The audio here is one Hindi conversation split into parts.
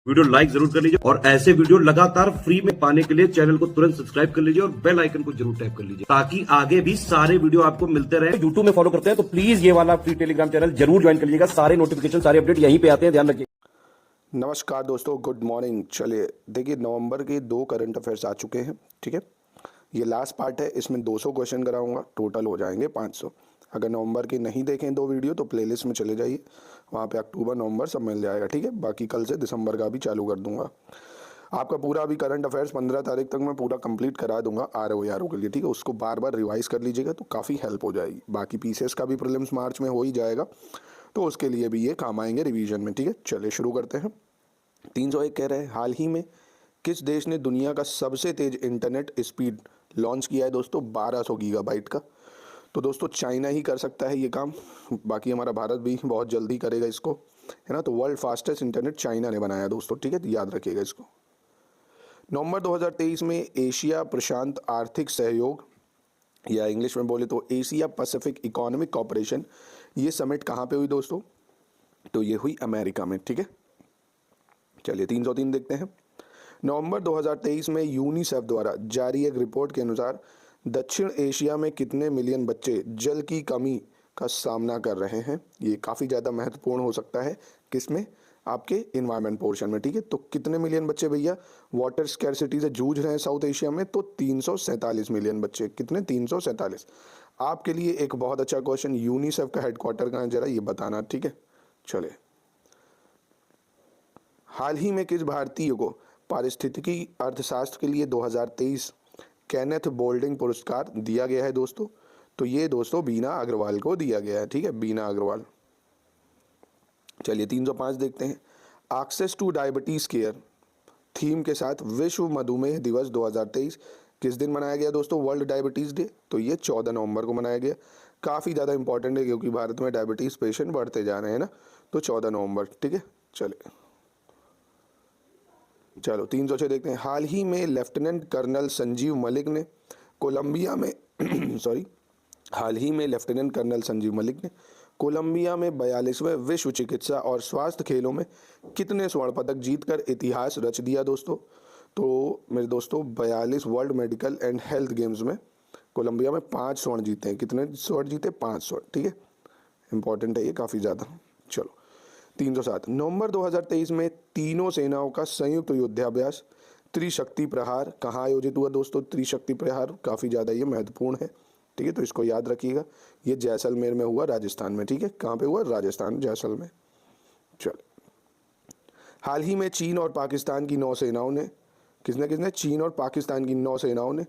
वीडियो लाइक जरूर कर लीजिए और ऐसे वीडियो लगातार फ्री में पाने के लिए चैनल को तुरंत सब्सक्राइब कर लीजिए और बेल आइकन को जरूर टैप कर लीजिए ताकि आगे भी सारे वीडियो आपको मिलते रहे। यूट्यूब में फॉलो करते हैं तो प्लीज ये वाला फ्री टेलीग्राम चैनल जरूर ज्वाइन कर लीजिएगा। सारे नोटिफिकेशन सारे अपडेट यहीं पे आते हैं, ध्यान रखिए। नमस्कार दोस्तों, गुड मॉर्निंग। चलिए देखिए, नवंबर के 2 करंट अफेयर्स आ चुके हैं। ठीक है, ये लास्ट पार्ट है, इसमें 200 क्वेश्चन कराऊंगा, टोटल हो जाएंगे 500। अगर नवंबर के नहीं देखें 2 वीडियो तो प्लेलिस्ट में चले जाइए, वहाँ पे अक्टूबर नवंबर सब मिल जाएगा। ठीक है, बाकी कल से दिसंबर का भी चालू कर दूंगा। आपका पूरा अभी करंट अफेयर्स 15 तारीख तक मैं पूरा कंप्लीट करा दूंगा RO के लिए। ठीक है, उसको बार बार रिवाइज कर लीजिएगा तो काफ़ी हेल्प हो जाएगी। बाकी पीसीएस का भी प्रीलिम्स मार्च में हो ही जाएगा, तो उसके लिए भी ये काम आएंगे रिवीजन में। ठीक है, चलिए शुरू करते हैं। 301 कह रहे हैं, हाल ही में किस देश ने दुनिया का सबसे तेज इंटरनेट स्पीड लॉन्च किया है दोस्तों, 1200 गीगाबाइट का। तो दोस्तों चाइना ही कर सकता है ये काम, बाकी हमारा भारत भी बहुत जल्दी करेगा इसको, है ना। तो वर्ल्ड फास्टेस्ट इंटरनेट चाइना ने बनाया दोस्तों। ठीक है, तो याद रखिएगा इसको। नवंबर 2023 में एशिया प्रशांत आर्थिक सहयोग, या इंग्लिश में बोले तो एशिया पैसिफिक इकोनॉमिक कॉरपोरेशन, ये समिट कहाँ पे हुई दोस्तों? तो ये हुई अमेरिका में। ठीक है, चलिए 303 देखते हैं। नवंबर 2023 में यूनिसेफ द्वारा जारी एक रिपोर्ट के अनुसार दक्षिण एशिया में कितने मिलियन बच्चे जल की कमी का सामना कर रहे हैं? ये काफ़ी ज़्यादा महत्वपूर्ण हो सकता है, किसमें? आपके इन्वायरमेंट पोर्शन में। ठीक है, तो कितने मिलियन बच्चे भैया वाटर स्कैरसिटी से जूझ रहे हैं साउथ एशिया में? तो 347 मिलियन बच्चे। कितने? 347। आपके लिए एक बहुत अच्छा क्वेश्चन, यूनिसेफ का हेडक्वार्टर कहाँ है जरा ये बताना। ठीक है, चले। हाल ही में किस भारतीय को पारिस्थितिकी अर्थशास्त्र के लिए 2023 केनेथ बोल्डिंग पुरस्कार दिया गया है दोस्तों? तो ये दोस्तों बीना अग्रवाल को दिया गया है। ठीक है, बीना अग्रवाल। चलिए 305 देखते हैं। Access to diabetes care theme के साथ विश्व मधुमेह दिवस 2023 किस दिन मनाया गया दोस्तों? World diabetes day. तो ये 14 नवंबर को मनाया गया। काफ़ी ज़्यादा इंपॉर्टेंट है क्योंकि भारत में डायबिटीज़ पेशेंट बढ़ते जा रहे हैं ना, तो 14 नवंबर। ठीक है, चलो 306 देखते हैं। हाल ही में लेफ्टिनेंट कर्नल संजीव मलिक ने कोलंबिया में सॉरी हाल ही में लेफ्टिनेंट कर्नल संजीव मलिक ने कोलंबिया में 42वें विश्व चिकित्सा और स्वास्थ्य खेलों में कितने स्वर्ण पदक जीतकर इतिहास रच दिया दोस्तों? तो मेरे दोस्तों 42 world medical and health games में कोलंबिया में 5 स्वर्ण जीते हैं। कितने स्वर्ण जीते? 5 स्वर्ण। ठीक है, इंपॉर्टेंट है ये काफ़ी ज़्यादा। चलो 307, नवंबर 2023 में तीनों सेनाओं का संयुक्त युद्धाभ्यास त्रिशक्ति प्रहार कहाँ आयोजित हुआ दोस्तों? त्रिशक्ति प्रहार काफ़ी ज़्यादा ये महत्वपूर्ण है। ठीक है, तो इसको याद रखिएगा। ये जैसलमेर में हुआ, राजस्थान में। ठीक है, कहाँ पे हुआ? राजस्थान, जैसलमेर। चल, हाल ही में चीन और पाकिस्तान की नौसेनाओं ने, किसने किसने? चीन और पाकिस्तान की नौसेनाओं ने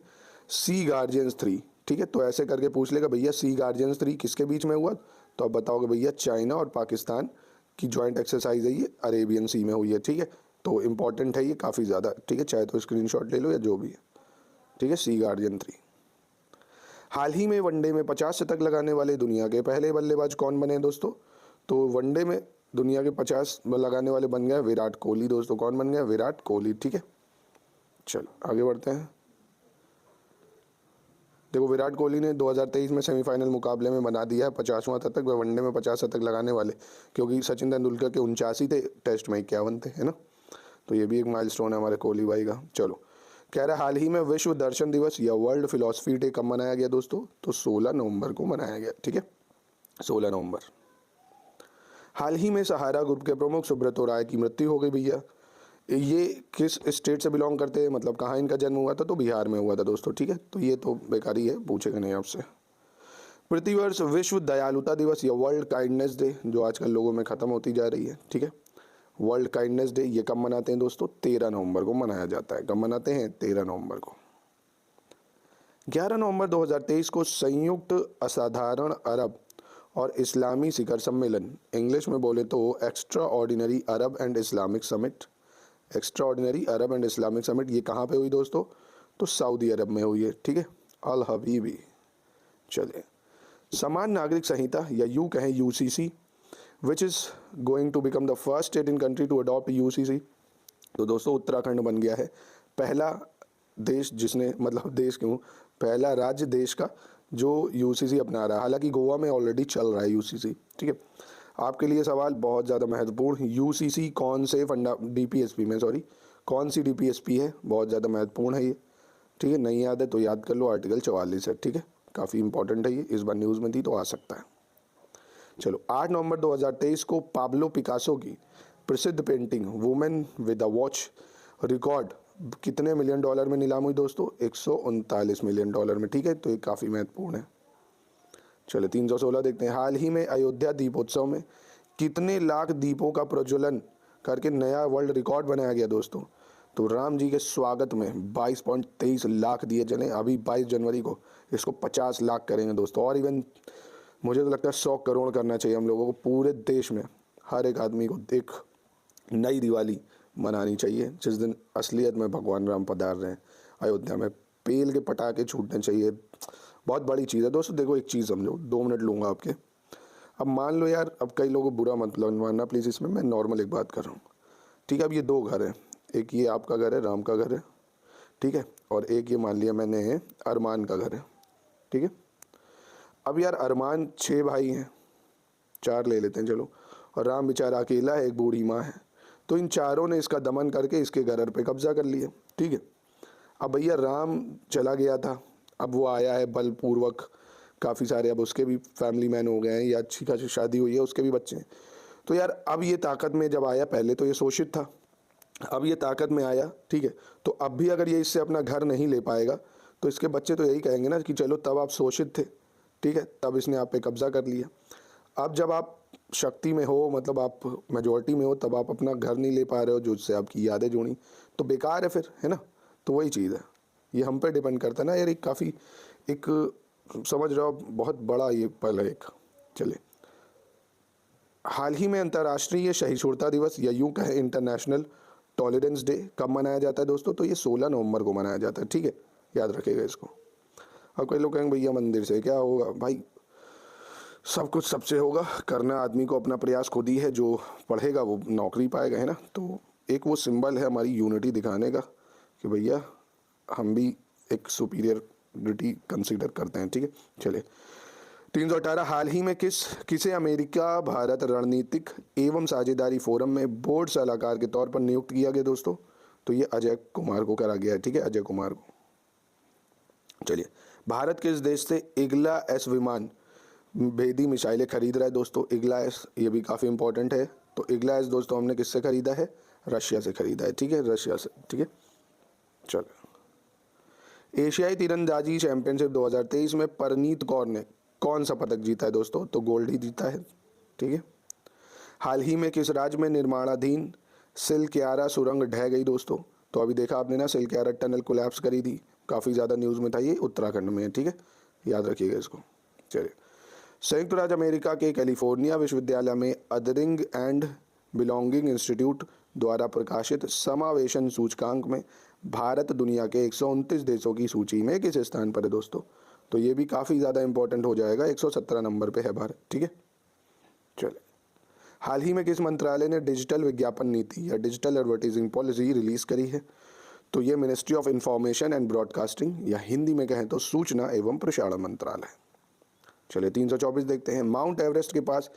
सी गार्जियंस 3, ठीक है, तो ऐसे करके पूछ लेगा भैया सी गार्जियंस 3 किसके बीच में हुआ? तो आप बताओगे भैया चाइना और पाकिस्तान की जॉइंट एक्सरसाइज है ये, अरेबियन सी में हुई है। ठीक है, तो इंपॉर्टेंट है ये काफ़ी ज़्यादा। ठीक है, चाहे तो स्क्रीनशॉट ले लो या जो भी है। ठीक है, सी गार्जियन 3। हाल ही में वनडे में 50 शतक लगाने वाले दुनिया के पहले बल्लेबाज कौन बने दोस्तों? तो वनडे में दुनिया के 50 लगाने वाले बन गए विराट कोहली दोस्तों। कौन बन गया? विराट कोहली। ठीक है, चलो आगे बढ़ते हैं। देखो विराट कोहली ने 2023 में सेमीफाइनल मुकाबले में बना दिया है 50वां शतक, वनडे में 50 शतक लगाने वाले, क्योंकि सचिन तेंदुलकर के 79 थे, टेस्ट में 51 थे, है ना। तो ये भी एक माइलस्टोन है हमारे कोहली भाई का। चलो, कह रहा है हाल ही में विश्व दर्शन दिवस या वर्ल्ड फिलोसफी डे कब मनाया गया दोस्तों? तो 16 नवंबर को मनाया गया। ठीक है, 16 नवंबर। हाल ही में सहारा ग्रुप के प्रमुख सुब्रतो राय की मृत्यु हो गई भैया। ये किस स्टेट से बिलोंग करते हैं, मतलब कहाँ इनका जन्म हुआ था? तो बिहार में हुआ था दोस्तों। ठीक है, तो ये तो बेकारी है, पूछेगा नहीं आपसे। प्रतिवर्ष विश्व दयालुता दिवस या वर्ल्ड काइंडनेस डे, जो आजकल लोगों में ख़त्म होती जा रही है, ठीक है, वर्ल्ड काइंडनेस डे, ये कब मनाते हैं दोस्तों? 13 नवंबर को मनाया जाता है। कब मनाते हैं? 13 नवंबर को। 11 नवंबर 2023 को संयुक्त असाधारण अरब और इस्लामी शिखर सम्मेलन, इंग्लिश में बोले तो extra ordinary Arab and Islamic summit, extra ordinary Arab and Islamic summit, ये कहाँ पे हुई दोस्तों? तो सऊदी अरब में हुई है। ठीक है, अल हबीबी। चलिए, समान नागरिक संहिता या यूँ कहें UCC, which is going to become the first state in country to adopt UCC. तो दोस्तों उत्तराखंड बन गया है पहला देश जिसने, मतलब देश क्यों, पहला राज्य देश का जो यूसीसी अपना रहा है। हालांकि गोवा में ऑलरेडी चल रहा है यूसीसी। ठीक है, आपके लिए सवाल बहुत ज़्यादा महत्वपूर्ण, यूसीसी कौन से डीपीएसपी में कौन सी डीपीएसपी है, बहुत ज़्यादा महत्वपूर्ण है ये, ठीक है। नहीं याद है तो याद कर लो, आर्टिकल 44 है, ठीक है, काफ़ी इंपॉर्टेंट है ये, इस बार न्यूज़ में थी तो आ सकता है। चलो 8 नवंबर 2023 को पाब्लो पिकासो की प्रसिद्ध painting women with a watch record कितने मिलियन डॉलर में नीलाम हुई दोस्तों? 139 मिलियन डॉलर में, ठीक है, तो ये काफ़ी महत्वपूर्ण है। चलो 316 देखते हैं, हाल ही में अयोध्या दीपोत्सव में कितने लाख दीपों का प्रज्वलन करके नया वर्ल्ड रिकॉर्ड बनाया गया दोस्तों? तो राम जी के स्वागत में 22.23 लाख दिए जले, अभी 22 जनवरी को इसको 50 लाख करेंगे दोस्तों। और इवन मुझे तो लगता है 100 करोड़ करना चाहिए हम लोगों को, पूरे देश में हर एक आदमी को एक नई दिवाली मनानी चाहिए, जिस दिन असलियत में भगवान राम पधार रहे हैं अयोध्या में, पेल के पटाखे छूटने चाहिए, बहुत बड़ी चीज़ है दोस्तों। देखो एक चीज़ समझो, 2 मिनट लूँगा आपके। अब मान लो यार, अब कई लोगों को बुरा मतलब मानना प्लीज़, इसमें मैं नॉर्मल एक बात कर रहा हूँ, ठीक है। अब ये 2 घर हैं, एक ये आपका घर है, राम का घर है, ठीक है, और एक ये मान लिया मैंने है अरमान का घर है, ठीक है। अब यार अरमान 6 भाई हैं, 4 ले लेते हैं चलो, और राम बेचारा अकेला है, एक बूढ़ी माँ है, तो इन चारों ने इसका दमन करके इसके घर पे कब्जा कर लिया, ठीक है। अब भैया राम चला गया था, अब वो आया है बलपूर्वक, काफ़ी सारे अब उसके भी फैमिली मैन हो गए हैं, या अच्छी खासी शादी हुई है, उसके भी बच्चे हैं। तो यार अब ये ताकत में जब आया, पहले तो ये शोषित था, अब ये ताकत में आया, ठीक है, तो अब भी अगर ये इससे अपना घर नहीं ले पाएगा तो इसके बच्चे तो यही कहेंगे ना कि चलो तब आप शोषित थे, ठीक है, तब इसने आप पे कब्जा कर लिया। अब जब आप शक्ति में हो, मतलब आप मेजॉरिटी में हो, तब आप अपना घर नहीं ले पा रहे हो, जो उससे आपकी यादें जुड़ी, तो बेकार है फिर, है ना। तो वही चीज़ है, ये हम पे डिपेंड करता है ना यार, एक काफ़ी एक समझ रहे हो बहुत बड़ा ये पल है एक। चले, हाल ही में अंतर्राष्ट्रीय सहिष्णुता दिवस, या यूँ कहें इंटरनेशनल टॉलरेंस डे कब मनाया जाता है दोस्तों? तो ये 16 नवंबर को मनाया जाता है, ठीक है, याद रखिएगा इसको। अब कई लोग कहेंगे भैया मंदिर से क्या होगा? भाई सब कुछ सबसे होगा, करना आदमी को अपना प्रयास खुद ही है, जो पढ़ेगा वो नौकरी पाएगा, है ना। तो एक वो सिंबल है हमारी यूनिटी दिखाने का कि भैया हम भी एक सुपीरियरिटी कंसीडर करते हैं, ठीक है। चले 318, हाल ही में किसे अमेरिका भारत रणनीतिक एवं साझेदारी फोरम में बोर्ड सलाहकार के तौर पर नियुक्त किया गया दोस्तों? तो ये अजय कुमार को करा गया है, ठीक है, अजय कुमार को। चलिए, भारत किस देश से इग्ला एस विमान भेदी मिसाइलें खरीद रहा है दोस्तों? इग्ला एस, ये भी काफ़ी इंपॉर्टेंट है। तो इग्ला एस दोस्तों हमने किससे खरीदा है? रशिया से खरीदा है, ठीक है, रशिया से, ठीक है। चलो, एशियाई तीरंदाजी चैंपियनशिप 2023 में परनीत कौर ने कौन सा पदक जीता है दोस्तों? तो गोल्ड ही जीता है, ठीक है। हाल ही में किस राज्य में निर्माणाधीन सिलक्यारा सुरंग ढह गई दोस्तों? तो अभी देखा आपने ना, सिलक्यारा टनल कोलैप्स करी थी, काफ़ी ज़्यादा न्यूज़ में था, ये उत्तराखंड में है, ठीक है, याद रखिएगा इसको। चलिए, संयुक्त राज्य अमेरिका के कैलिफोर्निया विश्वविद्यालय में अदरिंग एंड बिलोंगिंग इंस्टीट्यूट द्वारा प्रकाशित समावेशन सूचकांक में भारत दुनिया के 129 देशों की सूची में किस स्थान पर है दोस्तों? तो ये भी काफ़ी ज़्यादा इंपॉर्टेंट हो जाएगा, 117 नंबर पे है भारत, ठीक है। चले, हाल ही में किस मंत्रालय ने डिजिटल विज्ञापन नीति या डिजिटल एडवर्टाइजिंग पॉलिसी रिलीज करी है? तो ये ministry of information and broadcasting, या हिंदी में कहें तो सूचना एवं प्रसारण मंत्रालय। चलिए 324 देखते हैं, माउंट एवरेस्ट के पास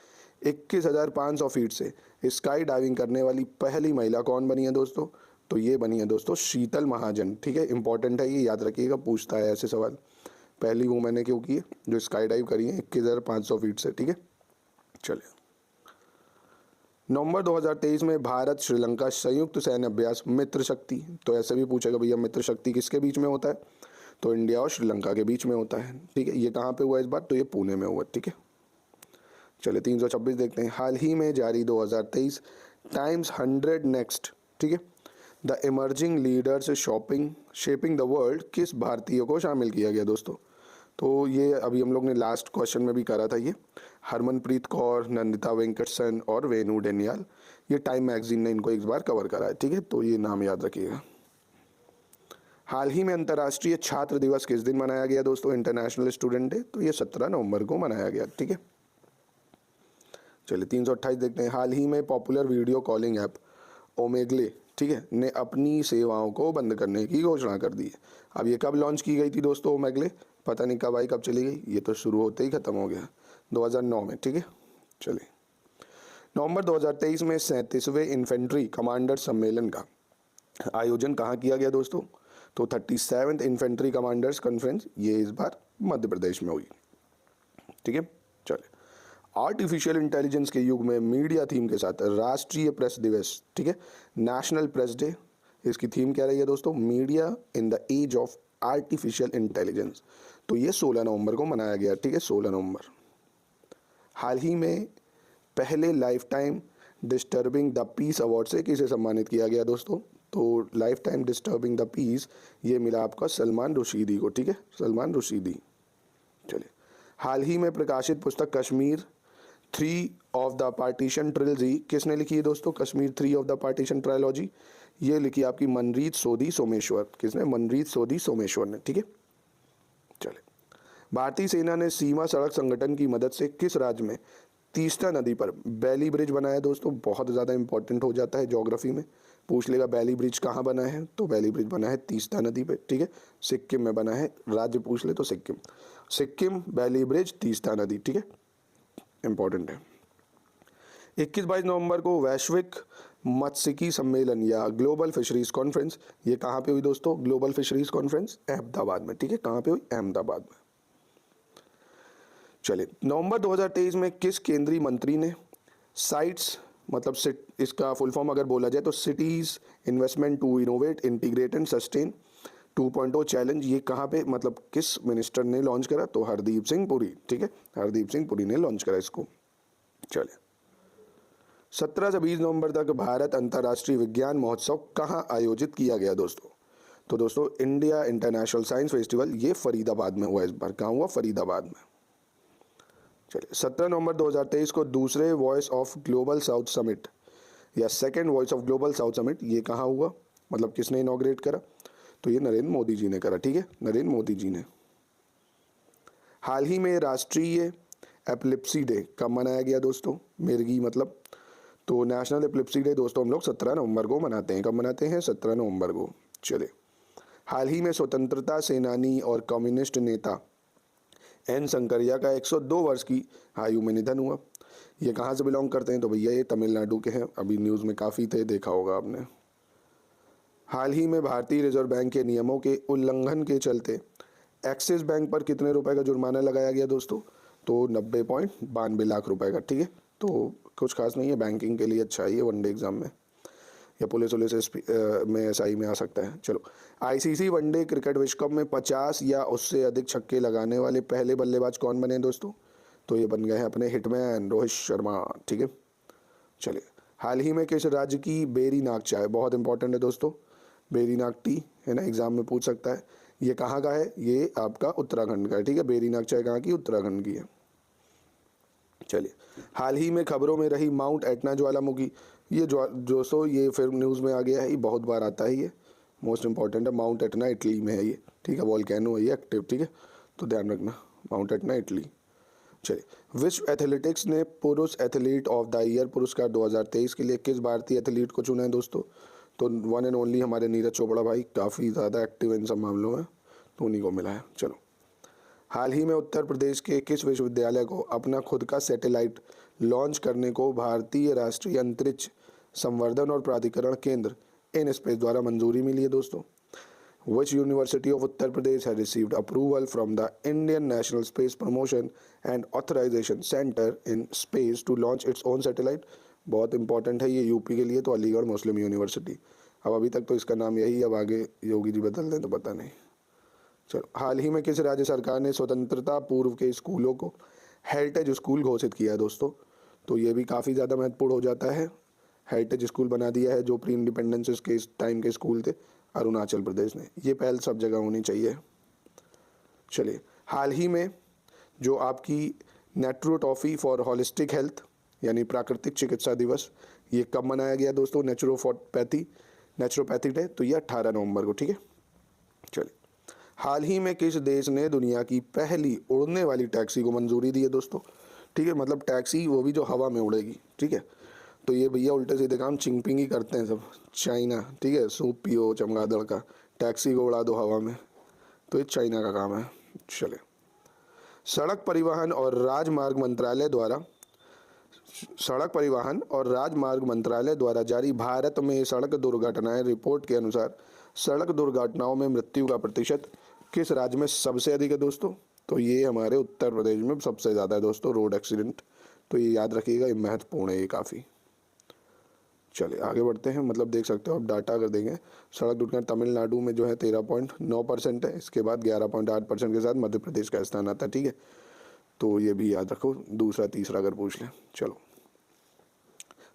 21,500 फीट से स्काई डाइविंग करने वाली पहली महिला कौन बनी है दोस्तों? तो ये बनी है दोस्तों शीतल महाजन, ठीक है, इंपॉर्टेंट है ये, याद रखिएगा, पूछता है ऐसे सवाल। पहली वो मैंने क्यों की है जो स्काई डाइव करी है 21,500 फीट से, ठीक है। चलिए, नवंबर 2023 में भारत श्रीलंका संयुक्त सैन्य अभ्यास मित्र शक्ति, तो ऐसे भी पूछेगा भैया मित्र शक्ति किसके बीच में होता है? तो इंडिया और श्रीलंका के बीच में होता है, ठीक है। ये कहाँ पे हुआ इस बार? तो ये पुणे में हुआ, ठीक है। चलिए 326 देखते हैं, हाल ही में जारी 2023 टाइम्स 100 नेक्स्ट, ठीक है, the emerging leaders shaping the world, किस भारतीय को शामिल किया गया दोस्तों? तो ये अभी हम लोग ने लास्ट क्वेश्चन में भी करा था, ये हरमनप्रीत कौर, नंदिता वेंकटसन और वेणु डेनियाल, ये टाइम मैगजीन ने इनको एक बार कवर करा है, ठीक है, तो ये नाम याद रखिएगा। हाल ही में अंतर्राष्ट्रीय छात्र दिवस किस दिन मनाया गया दोस्तों? इंटरनेशनल स्टूडेंट डे, तो ये 17 नवंबर को मनाया गया, ठीक है। चलिए 328 देखते हैं, हाल ही में पॉपुलर वीडियो कॉलिंग ऐप ओमेगले, ठीक है, ने अपनी सेवाओं को बंद करने की घोषणा कर दी है। अब ये कब लॉन्च की गई थी दोस्तों ओमेगले? पता नहीं कब आई कब चली गई, ये तो शुरू होते ही ख़त्म हो गया 2009 में, ठीक है। चलिए, नवंबर 2023 में 37वें इन्फेंट्री कमांडर सम्मेलन का आयोजन कहाँ किया गया दोस्तों? तो 37th इन्फेंट्री कमांडर्स कॉन्फ्रेंस ये इस बार मध्य प्रदेश में हुई। ठीक है, चलिए। आर्टिफिशियल इंटेलिजेंस के युग में मीडिया थीम के साथ राष्ट्रीय प्रेस दिवस, ठीक है, नेशनल प्रेस डे, इसकी थीम क्या रही है दोस्तों? Media in the age of artificial intelligence. तो ये 16 नवंबर को मनाया गया। ठीक है, 16 नवंबर। हाल ही में पहले lifetime disturbing the peace award से किसे सम्मानित किया गया दोस्तों? तो lifetime disturbing the peace ये मिला आपका सलमान रुशीदी को। ठीक है, सलमान रुशीदी। चलिए, हाल ही में प्रकाशित पुस्तक Kashmir 3 of the partition trilogy किसने लिखी है दोस्तों? Kashmir 3 of the partition trilogy ये लिखी आपकी मनरीत सोधी सोमेश्वर। किसने? मनरीत सोधी सोमेश्वर ने। ठीक है, चले। भारतीय सेना ने सीमा सड़क संगठन की मदद से किस राज्य में तीस्ता नदी पर बैली ब्रिज बनाया दोस्तों? बहुत ज़्यादा इंपॉर्टेंट हो जाता है ज्योग्राफी में, पूछ लेगा बैली ब्रिज कहाँ बना है, तो बैली ब्रिज बना है तीस्ता नदी पे। ठीक है, सिक्किम में बना है, राज्य पूछ ले तो सिक्किम। सिक्किम, बैली ब्रिज, तीस्ता नदी। ठीक है, इंपॉर्टेंट है। 21-22 नवंबर को वैश्विक मत्स्यिकी सम्मेलन या ग्लोबल फिशरीज कॉन्फ्रेंस ये कहाँ पे हुई दोस्तों? ग्लोबल फिशरीज कॉन्फ्रेंस अहमदाबाद में। ठीक है, कहाँ पे हुई? अहमदाबाद में। चलिए, नवंबर 2023 में किस केंद्रीय मंत्री ने साइट्स मतलब इसका फुल फॉर्म अगर बोला जाए तो cities investment to innovate integrate and sustain 2.0 challenge ये कहाँ पे मतलब किस मिनिस्टर ने लॉन्च करा? तो हरदीप सिंह पुरी। ठीक है, हरदीप सिंह पुरी ने लॉन्च करा इसको। चलिए, 17 से 20 नवंबर तक भारत अंतर्राष्ट्रीय विज्ञान महोत्सव कहाँ आयोजित किया गया दोस्तों? तो दोस्तों इंडिया इंटरनेशनल साइंस फेस्टिवल ये फरीदाबाद में हुआ। इस बार कहाँ हुआ? फरीदाबाद में। चलिए, 17 नवंबर 2023 को दूसरे voice of global south summit या second voice of global south summit ये कहाँ हुआ? मतलब किसने इनॉग्रेट करा? तो ये नरेंद्र मोदी जी ने करा। ठीक है, नरेंद्र मोदी जी ने। हाल ही में राष्ट्रीय एपिलेप्सी डे कब मनाया गया दोस्तों? मिर्गी मतलब। तो नेशनल एपिलेप्सी डे दोस्तों हम लोग 17 नवंबर को मनाते हैं। कब मनाते हैं? 17 नवंबर को। चलिए, हाल ही में स्वतंत्रता सेनानी और कम्युनिस्ट नेता एन शंकरैया का 102 वर्ष की आयु में निधन हुआ। ये कहाँ से बिलोंग करते हैं? तो भैया ये तमिलनाडु के हैं। अभी न्यूज़ में काफ़ी थे, देखा होगा आपने। हाल ही में भारतीय रिजर्व बैंक के नियमों के उल्लंघन के चलते एक्सिस बैंक पर कितने रुपए का जुर्माना लगाया गया दोस्तों? तो 90.92 लाख रुपए का। ठीक है, तो कुछ खास नहीं है, बैंकिंग के लिए अच्छा है ये, वनडे एग्जाम में या पुलिस में एसआई में आ सकता है। चलो, आईसीसी वनडे क्रिकेट विश्व कप में 50 या उससे अधिक छक्के लगाने वाले पहले बल्लेबाज कौन बने दोस्तों? तो ये बन गए हैं अपने हिटमैन रोहित शर्मा। ठीक है, चलिए, हाल ही में किस राज्य की बेरी नाग चाय, बहुत इंपॉर्टेंट है दोस्तों, बेरी नाग टी है ना, एग्जाम में पूछ सकता है, ये कहाँ का है? ये आपका उत्तराखंड का है। ठीक है, बेरी नाग चाय कहाँ की? उत्तराखंड की है। चलिए, हाल ही में खबरों में रही माउंट एटना ज्वालामुखी ये दोस्तों ये फिर न्यूज़ में आ गया है, ये बहुत बार आता है, ये मोस्ट इंपॉर्टेंट है। माउंट एटना इटली में है ये। ठीक है, वॉल्केनो है ये एक्टिव। ठीक है, तो ध्यान रखना, माउंट एटना इटली। चलिए, विश्व एथलेटिक्स ने पुरुष एथलीट ऑफ द ईयर पुरस्कार 2023 के लिए किस भारतीय एथलीट को चुना है दोस्तों? तो वन एंड ओनली हमारे नीरज चोपड़ा भाई, काफ़ी ज़्यादा एक्टिव इन सब मामलों में, तो उन्हीं को मिला है। चलो, हाल ही में उत्तर प्रदेश के किस विश्वविद्यालय को अपना खुद का सैटेलाइट लॉन्च करने को भारतीय राष्ट्रीय अंतरिक्ष संवर्धन और प्राधिकरण केंद्र इन स्पेस द्वारा मंजूरी मिली है दोस्तों? Which University of Uttar Pradesh has received approval from the Indian National Space Promotion and Authorization Center in Space to launch its own satellite? बहुत इंपॉर्टेंट है ये यूपी के लिए, तो अलीगढ़ मुस्लिम यूनिवर्सिटी। अब अभी तक तो इसका नाम यही, अब आगे योगी जी बदल दें तो पता नहीं। चलो, हाल ही में किस राज्य सरकार ने स्वतंत्रता पूर्व के स्कूलों को हेरिटेज स्कूल घोषित किया है दोस्तों? तो ये भी काफ़ी ज़्यादा महत्वपूर्ण हो जाता है। हेरिटेज स्कूल बना दिया है जो प्री इंडिपेंडेंस के टाइम के स्कूल थे, अरुणाचल प्रदेश ने। ये पहल सब जगह होनी चाहिए। चलिए, हाल ही में जो आपकी नेचुरोपैथी फॉर होलिस्टिक हेल्थ यानी प्राकृतिक चिकित्सा दिवस ये कब मनाया गया दोस्तों? नेचुरोपैथी डे, तो ये 18 नवंबर को। ठीक है, चलिए, हाल ही में किस देश ने दुनिया की पहली उड़ने वाली टैक्सी को मंजूरी दी है दोस्तों? ठीक है, मतलब टैक्सी वो भी जो हवा में उड़ेगी। ठीक है, तो ये भैया उल्टे सीधे काम चिंगपिंग ही करते हैं सब, चाइना। ठीक है, सूप पियो चमगादड़ का, टैक्सी को उड़ा दो हवा में, तो ये चाइना का काम है। चले, सड़क परिवहन और राजमार्ग मंत्रालय द्वारा सड़क परिवहन और राजमार्ग मंत्रालय द्वारा जारी भारत में सड़क दुर्घटनाएं रिपोर्ट के अनुसार सड़क दुर्घटनाओं में मृत्यु का प्रतिशत किस राज्य में सबसे अधिक है दोस्तों? तो ये हमारे उत्तर प्रदेश में सबसे ज़्यादा है दोस्तों, रोड एक्सीडेंट। तो ये याद रखिएगा, ये महत्वपूर्ण है ये काफ़ी। चलिए आगे बढ़ते हैं। मतलब देख सकते हो आप डाटा अगर देखें, सड़क दुर्घटना तमिलनाडु में जो है 13.9% है, इसके बाद 11.8% के साथ मध्य प्रदेश का स्थान आता है। ठीक है, तो ये भी याद रखो, दूसरा तीसरा अगर पूछ लें। चलो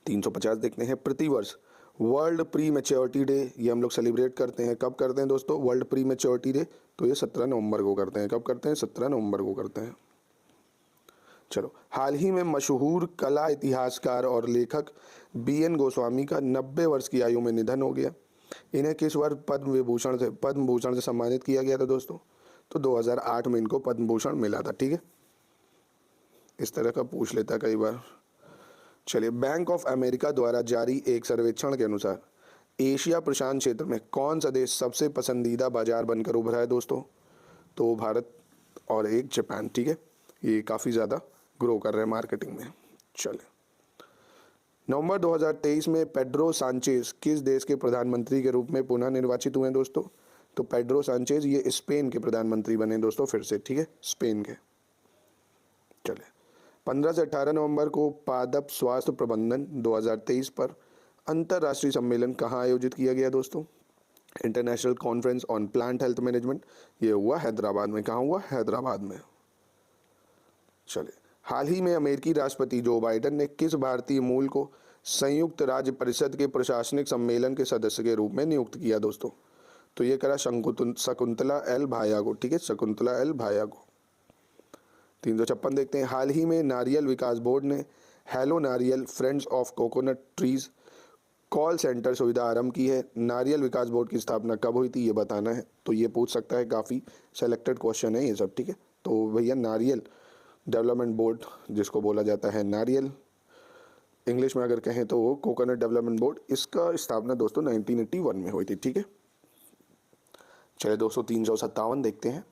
350 देखते हैं। प्रतिवर्ष वर्ल्ड प्री मैच्योरिटी डे ये हम लोग सेलिब्रेट करते हैं। कब करते हैं दोस्तों वर्ल्ड प्री मैच्योरिटी डे? तो ये 17 नवंबर को करते हैं। कब करते हैं? 17 नवंबर को करते हैं। चलो, हाल ही में मशहूर कला इतिहासकार और लेखक BN गोस्वामी का 90 वर्ष की आयु में निधन हो गया। इन्हें किस वर्ष पद्म भूषण से सम्मानित किया गया था दोस्तों? तो 2008 में इनको पद्म भूषण मिला था। ठीक है, इस तरह का पूछ लेता कई बार। चलिए, बैंक ऑफ अमेरिका द्वारा जारी एक सर्वेक्षण के अनुसार एशिया प्रशांत क्षेत्र में कौन सा देश सबसे पसंदीदा बाजार बनकर उभरा है दोस्तों? तो भारत और एक जापान। ठीक है, ये काफ़ी ज़्यादा ग्रो कर रहे हैं मार्केटिंग में। चलिए, नवंबर 2023 में पेड्रो सांचेज किस देश के प्रधानमंत्री के रूप में पुनः निर्वाचित हुए हैं दोस्तों? तो पेड्रो सांचेज ये स्पेन के प्रधानमंत्री बने दोस्तों फिर से। ठीक है, स्पेन के। चलिए, 15 से 18 नवंबर को पादप स्वास्थ्य प्रबंधन 2023 पर अंतर्राष्ट्रीय सम्मेलन कहाँ आयोजित किया गया दोस्तों? International conference on plant health management, ये हुआ हैदराबाद में। कहाँ हुआ? हैदराबाद में। चलिए, हाल ही में अमेरिकी राष्ट्रपति जो बाइडेन ने किस भारतीय मूल को संयुक्त राज्य परिषद के प्रशासनिक सम्मेलन के सदस्य के रूप में नियुक्त किया दोस्तों? तो ये करा शकुंतला एल भाया को। ठीक है, शकुंतला एल भाया को। 356 देखते हैं। हाल ही में नारियल विकास बोर्ड ने हेलो नारियल friends of coconut trees call centre सुविधा आरंभ की है। नारियल विकास बोर्ड की स्थापना कब हुई थी ये बताना है। तो ये पूछ सकता है, काफ़ी सेलेक्टेड क्वेश्चन है ये सब। ठीक है, तो भैया नारियल डेवलपमेंट बोर्ड जिसको बोला जाता है नारियल, इंग्लिश में अगर कहें तो वो कोकोनट डेवलपमेंट बोर्ड, इसका स्थापना दोस्तों 1981 में हुई थी। ठीक है, चलिए दोस्तों 357 देखते हैं।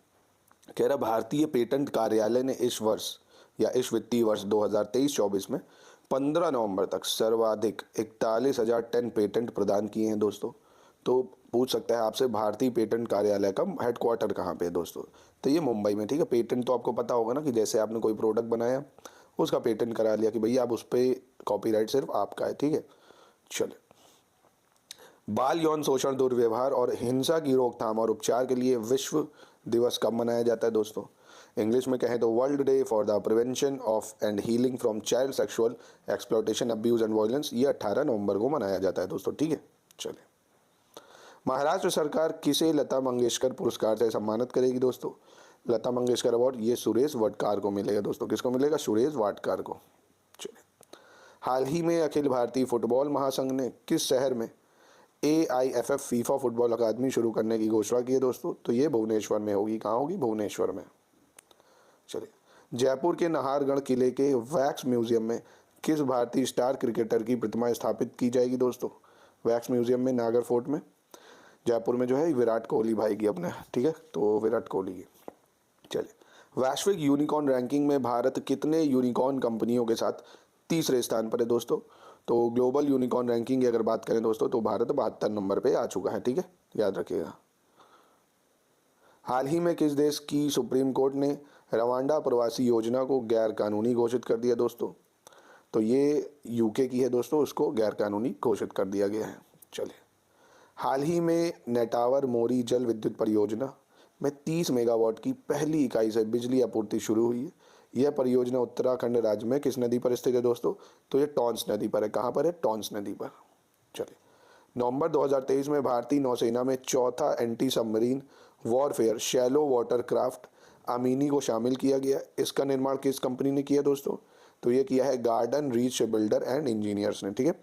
कह रहा भारतीय पेटेंट कार्यालय ने इस वर्ष या इस वित्तीय वर्ष 2023-24 में 15 नवंबर तक सर्वाधिक 41,010 पेटेंट प्रदान किए हैं दोस्तों। तो पूछ सकता है आपसे भारतीय पेटेंट कार्यालय का हेडक्वार्टर कहाँ पे है दोस्तों? तो ये मुंबई में। ठीक है, पेटेंट तो आपको पता होगा ना कि जैसे आपने कोई प्रोडक्ट बनाया उसका पेटेंट करा लिया कि भैया अब उस पर कॉपीराइट सिर्फ आपका है। ठीक है, चलिए, बाल यौन शोषण, दुर्व्यवहार और हिंसा की रोकथाम और उपचार के लिए विश्व दिवस कब मनाया जाता है दोस्तों? इंग्लिश में कहें तो world day for the prevention of and healing from child sexual exploitation, abuse and violence, ये 18 नवंबर को मनाया जाता है दोस्तों। ठीक है, चलिए, महाराष्ट्र सरकार किसे लता मंगेशकर पुरस्कार से सम्मानित करेगी दोस्तों? लता मंगेशकर अवार्ड ये सुरेश वाडकर को मिलेगा दोस्तों। किसको मिलेगा? सुरेश वाडकर को। चलिए, हाल ही में अखिल भारतीय फुटबॉल महासंघ ने किस शहर में AIFF फीफा फुटबॉल अकादमी शुरू करने की घोषणा की है दोस्तों? तो ये भुवनेश्वर में होगी। कहाँ होगी? भुवनेश्वर में। चलिए, जयपुर के नाहरगढ़ किले के वैक्स म्यूजियम में किस भारतीय स्टार क्रिकेटर की प्रतिमा स्थापित की जाएगी दोस्तों? वैक्स म्यूजियम में नागर फोर्ट में जयपुर में जो है विराट कोहली भाई की अपने। ठीक है, तो विराट कोहली की। चलिए, वैश्विक यूनिकॉर्न रैंकिंग में भारत कितने यूनिकॉर्न कंपनियों के साथ तीसरे स्थान पर है दोस्तों? तो ग्लोबल यूनिकॉर्न रैंकिंग की अगर बात करें दोस्तों तो भारत 72 नंबर पे आ चुका है। ठीक है, याद रखिएगा। हाल ही में किस देश की सुप्रीम कोर्ट ने रवांडा प्रवासी योजना को गैर कानूनी घोषित कर दिया दोस्तों? तो ये UK की है दोस्तों, उसको गैर कानूनी घोषित कर दिया गया है। चलिए, हाल ही में नेटावर मोरी जल विद्युत परियोजना में 30 मेगावाट की पहली इकाई से बिजली आपूर्ति शुरू हुई है। यह परियोजना उत्तराखंड राज्य में किस नदी पर स्थित है दोस्तों? तो ये टॉन्स नदी पर है। कहाँ पर है? टॉन्स नदी पर। चलिए, नवंबर 2023 में भारतीय नौसेना में चौथा anti submarine warfare shallow water craft Amini को शामिल किया गया। इसका निर्माण किस कंपनी ने किया दोस्तों? तो ये किया है garden reach shipbuilder and engineers ने। ठीक है,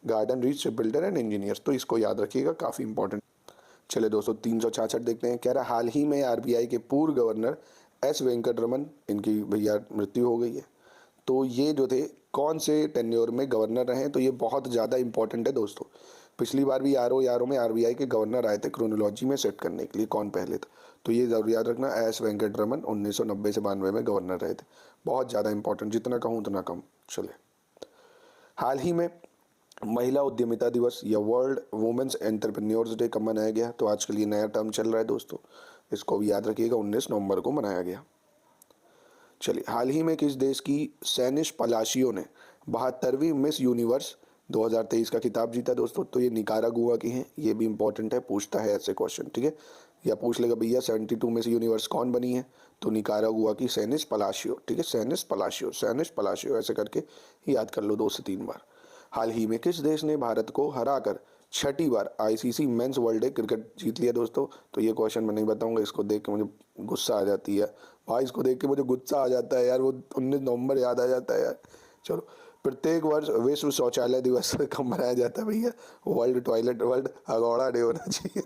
garden reach shipbuilder and engineers, तो इसको याद रखिएगा, काफ़ी इंपॉर्टेंट। चलिए दोस्तों 366 देखते हैं। कह रहा हाल ही में RBI के पूर्व गवर्नर S वेंकटरमन, इनकी भैया मृत्यु हो गई है। तो ये जो थे कौन से टेन्योर में गवर्नर रहे? तो ये बहुत ज़्यादा इंपॉर्टेंट है दोस्तों। पिछली बार भी RO में RBI के गवर्नर आए थे क्रोनोलॉजी में सेट करने के लिए कौन पहले था। तो ये ज़रूर याद रखना, S वेंकटरमन 1990 से 92 में गवर्नर रहे थे। बहुत ज़्यादा इंपॉर्टेंट, जितना कहूँ उतना कम। चलिए हाल ही में महिला उद्यमिता दिवस या वर्ल्ड वुमेन्स एंटरप्रेन्योर्स डे कब मनाया गया? तो आजकल ये नया टर्म चल रहा है दोस्तों, इसको भी याद रखिएगा, 19 नवंबर को मनाया गया। चलिए, हाल ही में किस देश की सैनिश पलाशियो ने 72वीं मिस यूनिवर्स 2023 का खिताब जीता दोस्तों? तो ये निकारागुआ की हैं, ये भी इंपॉर्टेंट है, पूछता है ऐसे क्वेश्चन, ठीक है। या पूछ लेगा भैया 72 मिस यूनिवर्स कौन बनी है? तो निकारागुआ की सैनिश पलाशियो, ठीक है, सैनिश पलाशियो ऐसे करके याद कर लो 2 से 3 बार। हाल ही में किस देश ने भारत को हराकर 6ठी बार ICC men's world day cricket जीत लिया दोस्तों? तो ये क्वेश्चन मैं नहीं बताऊंगा, इसको देख के मुझे गुस्सा आ जाती है भाई, इसको देख के मुझे गुस्सा आ जाता है यार, वो 19 नवंबर याद आ जाता है यार। चलो, प्रत्येक वर्ष विश्व शौचालय दिवस कब मनाया जाता है भैया? वर्ल्ड हगौड़ा डे होना चाहिए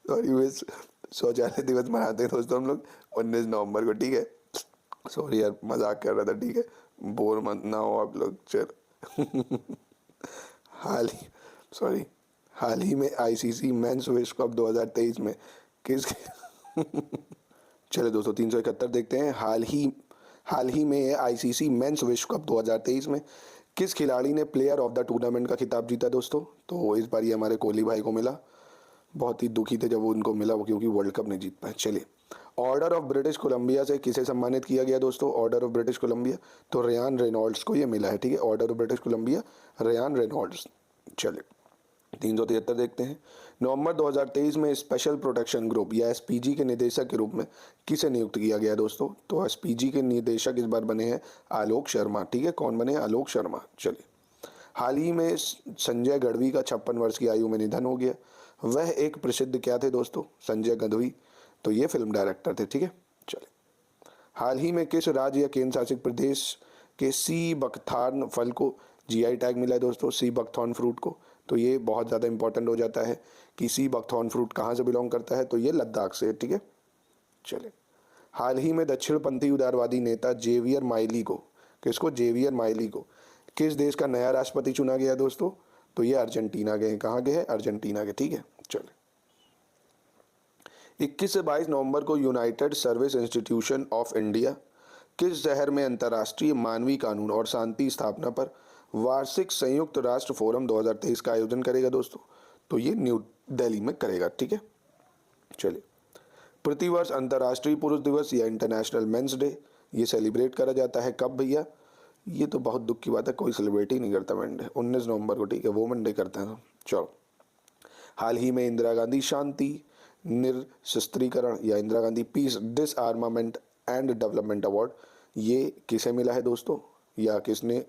सॉरी, विश्व शौचालय दिवस मनाते हैं दोस्तों हम लोग 19 नवंबर को, ठीक है। सॉरी यार, मजाक कर रहा था, ठीक है, बोर मत ना हो आप लोग। चलो हाल ही में आईसीसी मेंस विश्व कप 2023 में किस चले दोस्तों 371 देखते हैं। हाल ही में आईसीसी मेंस विश्व कप 2023 में किस खिलाड़ी ने प्लेयर ऑफ द टूर्नामेंट का खिताब जीता दोस्तों? तो इस बार ये हमारे कोहली भाई को मिला, बहुत ही दुखी थे जब वो उनको मिला, वो क्योंकि वर्ल्ड कप नहीं जीत पाए। चलिए, ऑर्डर ऑफ ब्रिटिश कोलंबिया से किसे सम्मानित किया गया दोस्तों? ऑर्डर ऑफ ब्रिटिश कोलंबिया, तो रेयान रेनॉल्ड्स को ये मिला है, ठीक है। Order of British Columbia, Ryan Reynolds. चलिए 373 देखते हैं। नवंबर 2023 में स्पेशल प्रोटेक्शन ग्रुप या एसपीजी के निदेशक के रूप में किसे नियुक्त किया गया दोस्तों? तो एसपीजी के निदेशक इस बार बने हैं आलोक शर्मा, ठीक है। कौन बने? आलोक शर्मा। चलिए, हाल ही में संजय गढ़वी का 56 वर्ष की आयु में निधन हो गया। वह एक प्रसिद्ध क्या थे दोस्तों? संजय गढ़वी, तो ये फिल्म डायरेक्टर थे, ठीक है। चलिए, हाल ही में किस राज्य या केंद्र शासित प्रदेश के सी बकथार्न फल को जीआई टैग मिला है दोस्तों? सी बकथॉर्न फ्रूट को, तो ये बहुत ज़्यादा इंपॉर्टेंट हो जाता है कि सी बकथॉर्न फ्रूट कहाँ से बिलोंग करता है, तो ये लद्दाख से, ठीक है। चलिए, हाल ही में दक्षिणपंथी उदारवादी नेता जेवियर माइली को, किसको? जेवियर माइली को किस देश का नया राष्ट्रपति चुना गया दोस्तों? तो ये अर्जेंटीना के हैं। कहाँ के हैं? अर्जेंटीना के, ठीक है। चलिए, 21 से 22 नवंबर को United service institution of India किस शहर में अंतर्राष्ट्रीय मानवीय कानून और शांति स्थापना पर वार्षिक संयुक्त राष्ट्र फोरम 2023 का आयोजन करेगा दोस्तों? तो ये न्यू दिल्ली में करेगा, ठीक है। चलिए, प्रतिवर्ष अंतर्राष्ट्रीय पुरुष दिवस या इंटरनेशनल मेंस डे ये सेलिब्रेट करा जाता है कब भैया? ये तो बहुत दुख की बात है, कोई सेलिब्रेट ही नहीं करता मेन डे, 19 नवंबर को, ठीक है, वुमेन डे करते हैं। चलो, हाल ही में इंदिरा गांधी शांति निरस्त्रीकरण या Indira Gandhi peace disarmament and development award ये किसे मिला है दोस्तों? या किसने